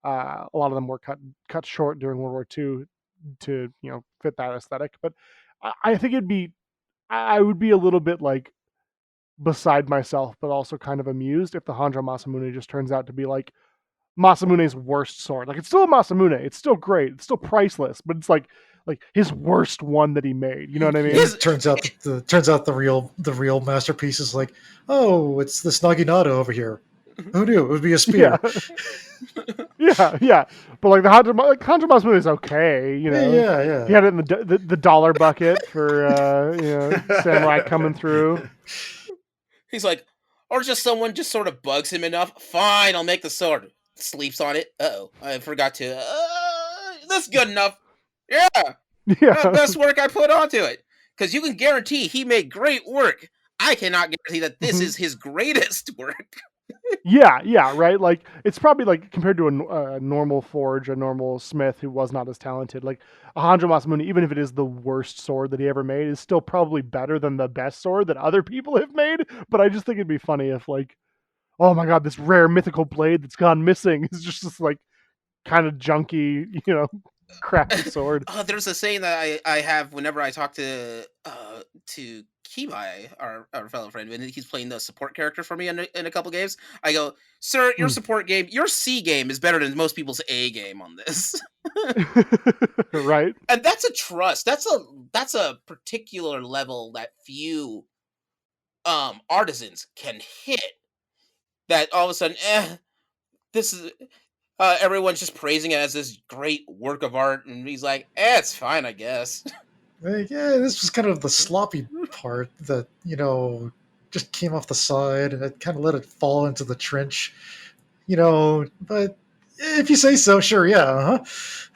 A lot of them were cut short during World War II to fit that aesthetic. But I think I would be a little bit like beside myself, but also kind of amused if the Honjo Masamune just turns out to be like Masamune's worst sword. Like, it's still a Masamune, it's still great, it's still priceless, but it's like his worst one that he made. You know what I mean? Yeah, it turns out the real masterpiece is like, oh, it's this Naginata over here. Who knew it would be a spear? Yeah. But like the Honjo Masamune is okay. Yeah. He had it in the dollar bucket for samurai coming through. He's like, or just someone just sort of bugs him enough. Fine, I'll make the sword. Sleeps on it. Uh-oh, I forgot to. That's good enough. Yeah, best work I put onto it. Because you can guarantee he made great work. I cannot guarantee that this is his greatest work. Yeah, right. Like, it's probably like compared to a normal forge, a normal smith who was not as talented. Like a Honjo Masamune, even if it is the worst sword that he ever made, is still probably better than the best sword that other people have made. But I just think it'd be funny if, like, oh my god, this rare mythical blade that's gone missing is just this like kind of junky, crappy sword. There's a saying that I have whenever I talk to Kibai, our fellow friend, when he's playing the support character for me in a couple games. I go, sir, your support game, your C game is better than most people's A game on this. Right. And that's a trust. That's a particular level that few artisans can hit. That all of a sudden, this is everyone's just praising it as this great work of art, and he's like, it's fine, I guess. Yeah, this was kind of the sloppy part that, just came off the side, and it kind of let it fall into the trench, but if you say so, sure, yeah. Uh-huh.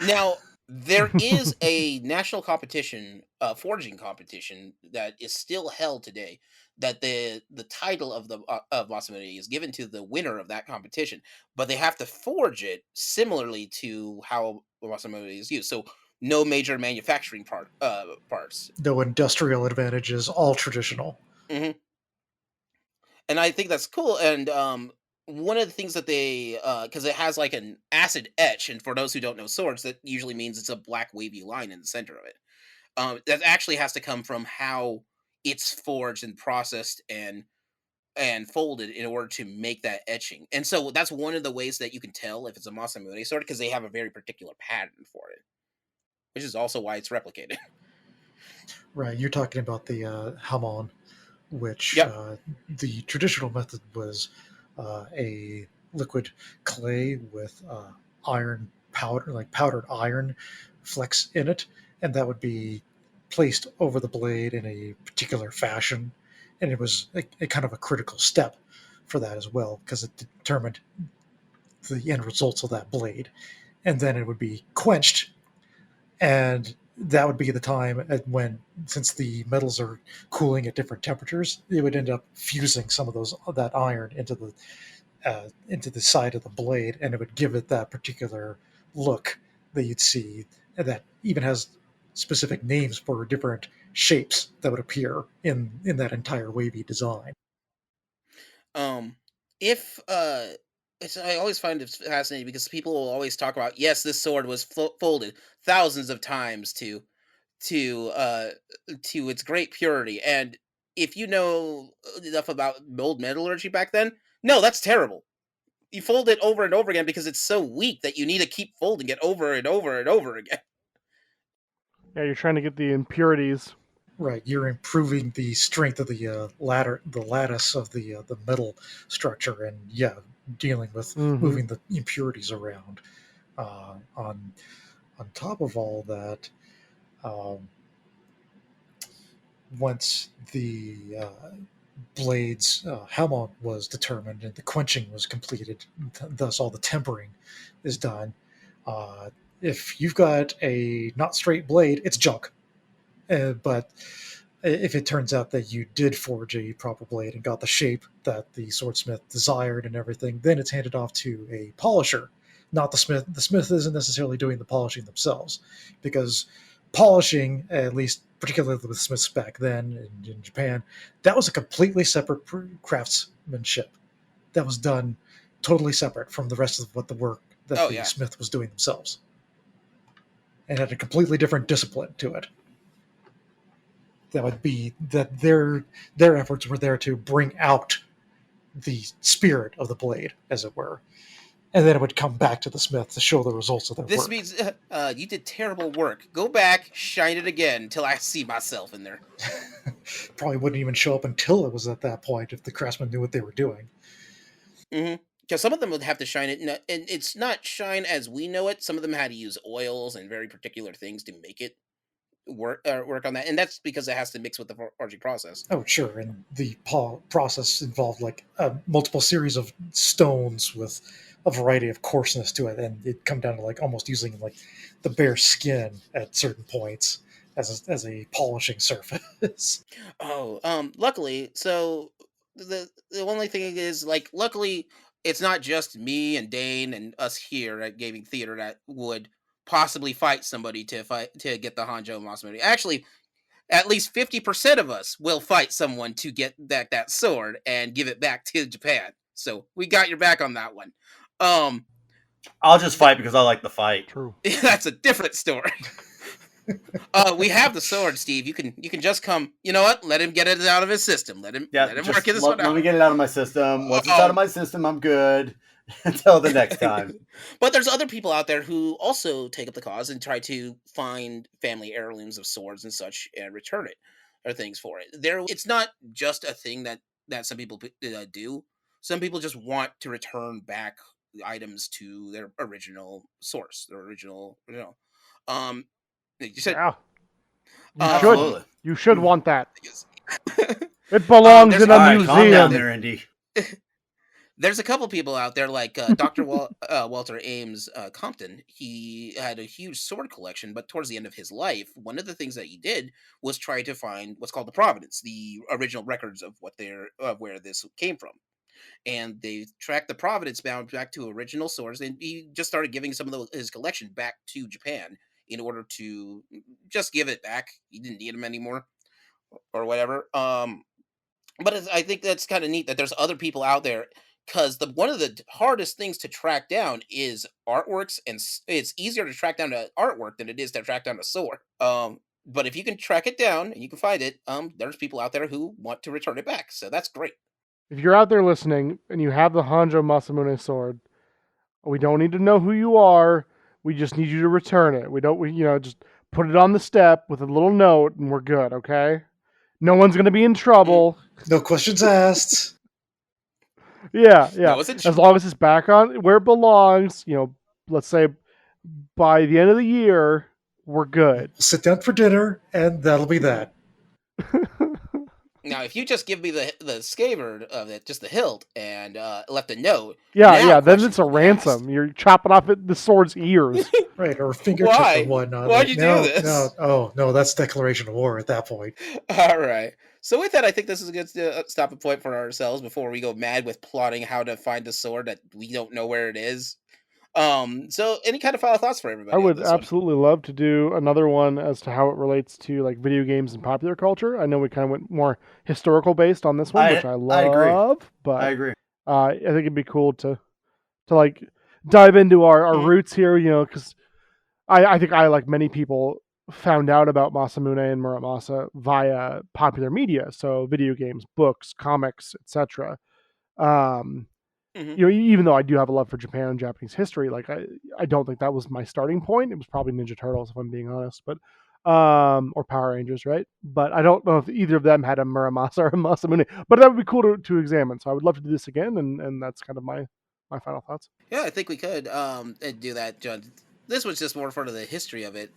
Now, there is a national competition, forging competition, that is still held today. That the title of the of Masamune is given to the winner of that competition, but they have to forge it similarly to how Masamune is used. So no major manufacturing parts. No industrial advantages, all traditional. Hmm. And I think that's cool. And one of the things that they, because it has like an acid etch, and for those who don't know swords, that usually means it's a black wavy line in the center of it. That actually has to come from how it's forged and processed and folded in order to make that etching. And so that's one of the ways that you can tell if it's a Masamune sword, because they have a very particular pattern for it, which is also why it's replicated. Right, you're talking about the Hamon, which Yep. The traditional method was a liquid clay with iron powder, like powdered iron flecks in it, and that would be placed over the blade in a particular fashion. And it was a kind of a critical step for that as well, because it determined the end results of that blade. And then it would be quenched, and that would be the time at when, since the metals are cooling at different temperatures, it would end up fusing some of that iron into the side of the blade, and it would give it that particular look that you'd see, that even has specific names for different shapes that would appear in that entire wavy design. If I always find it fascinating because people will always talk about, yes, this sword was folded thousands of times to uh to its great purity. And if you know enough about old metallurgy back then, no, that's terrible. You fold it over and over again because it's so weak that you need to keep folding it over and over and over again. Yeah, you're trying to get the impurities. Right, you're improving the strength of the lattice of the metal structure, and yeah, dealing with moving the impurities around. On top of all that, um, once the blade's hamon was determined and the quenching was completed, thus all the tempering is done. Uh, if you've got a not straight blade, it's junk. But if it turns out that you did forge a proper blade and got the shape that the swordsmith desired and everything, then it's handed off to a polisher, not the smith. The smith isn't necessarily doing the polishing themselves, because polishing, at least particularly with smiths back then in Japan, that was a completely separate craftsmanship that was done totally separate from the rest of what the work that Oh, the yeah. smith was doing themselves, and had a completely different discipline to it. That would be that their efforts were there to bring out the spirit of the blade, as it were, and then it would come back to the smith to show the results of their This work. means you did terrible work. Go back, shine it again until I see myself in there. Probably wouldn't even show up until it was at that point if the craftsmen knew what they were doing. Because some of them would have to shine it, and it's not shine as we know it. Some of them had to use oils and very particular things to make it work on that, and that's because it has to mix with the forging process. Oh, sure, and the process involved like a multiple series of stones with a variety of coarseness to it, and it come down to like almost using like the bare skin at certain points as a polishing surface. Oh, luckily, so the only thing is, like, luckily, it's not just me and Dane and us here at Gaming Theater that would possibly fight somebody to get the Honjo Masamune. Actually, at least 50% of us will fight someone to get that sword and give it back to Japan. So we got your back on that one. Um, I'll just fight because I like the fight. True. that's a different story. We have the sword, Steve. You can just come. You know what? Let him get it out of his system. Let him Yeah, let him just work this one let out. me get it out of my system. Once it's out of my system, I'm good. Until the next time. But there's other people out there who also take up the cause and try to find family heirlooms of swords and such and return it or things for it. It's not just a thing that some people do. Some people just want to return back items to their original source, their original, um, you said, Yeah. You should. Absolutely. You should want that. yes. It belongs There's in a a All right, calm down museum. there, Indy. There's a couple people out there like Dr. Walter Ames Compton. He had a huge sword collection, but towards the end of his life, one of the things that he did was try to find what's called the provenance, the original records of where this came from. And they tracked the provenance bound back to original source, and he just started giving some of his collection back to Japan in order to just give it back. He didn't need them anymore or whatever. But I think that's kind of neat that there's other people out there, because one of the hardest things to track down is artworks, and it's easier to track down an artwork than it is to track down a sword. But if you can track it down and you can find it, there's people out there who want to return it back, so that's great. If you're out there listening and you have the Honjo Masamune sword, we don't need to know who you are. We just need you to return it. Just put it on the step with a little note and we're good, okay? No one's going to be in trouble. No questions asked. Yeah. No, is it As long as it's back on where it belongs, let's say by the end of the year, we're good. We'll sit down for dinner, and that'll be that. Now, if you just give me the scabbard of it, just the hilt, and left a note, Yeah. Then questions it's a will be asked. ransom. You're chopping off the sword's ears. Right, or fingertip Why? or whatnot. Why'd Like, you do no, this? No, oh, no, that's declaration of war at that point. All right. So with that, I think this is a good stopping point for ourselves before we go mad with plotting how to find the sword that we don't know where it is. So any kind of final thoughts for everybody? I on would this one? absolutely love to do another one as to how it relates to like video games and popular culture. I know we kind of went more historical based on this one, which I love. agree. But I agree. I think it'd be cool to like dive into our roots here, because I think I, like many people, found out about Masamune and Muramasa via popular media, so video games, books, comics, etc. Even though I do have a love for Japan and Japanese history, like I don't think that was my starting point. It was probably Ninja Turtles, if I'm being honest, but or Power Rangers, right? But I don't know if either of them had a Muramasa or a Masamune. But that would be cool to examine. So I would love to do this again, and that's kind of my final thoughts. Yeah, I think we could do that, John. This was just more for the history of it,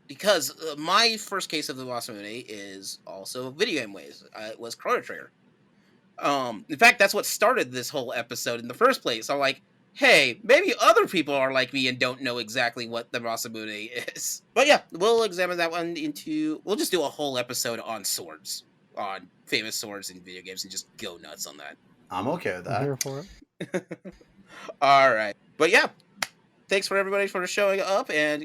because my first case of the Masamune is also video game ways. It was Chrono Trigger. In fact, that's what started this whole episode in the first place. I'm like, hey, maybe other people are like me and don't know exactly what the Masamune is. But yeah, we'll examine that one we'll just do a whole episode on swords, on famous swords in video games, and just go nuts on that. I'm okay with that. I'm here for it. All right. But yeah, thanks for everybody for showing up, and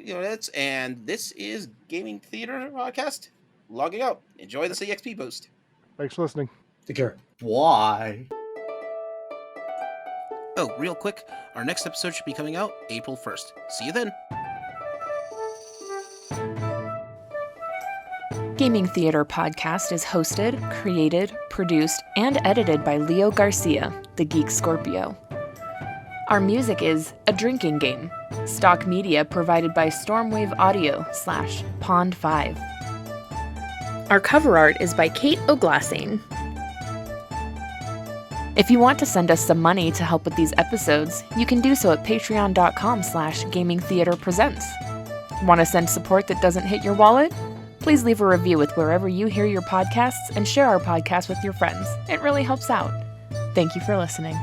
this is Gaming Theater Podcast logging out. Enjoy the CXP boost. Thanks for listening. Take care. Why? Oh, real quick, our next episode should be coming out April 1st. See you then. Gaming Theater Podcast is hosted, created, produced, and edited by Leo Garcia, the Geek Scorpio. Our music is A Drinking Game. Stock media provided by Stormwave Audio /Pond5. Our cover art is by k.oglasain. If you want to send us some money to help with these episodes, you can do so at patreon.com/gamingtheaterpresents. Want to send support that doesn't hit your wallet? Please leave a review with wherever you hear your podcasts and share our podcast with your friends. It really helps out. Thank you for listening.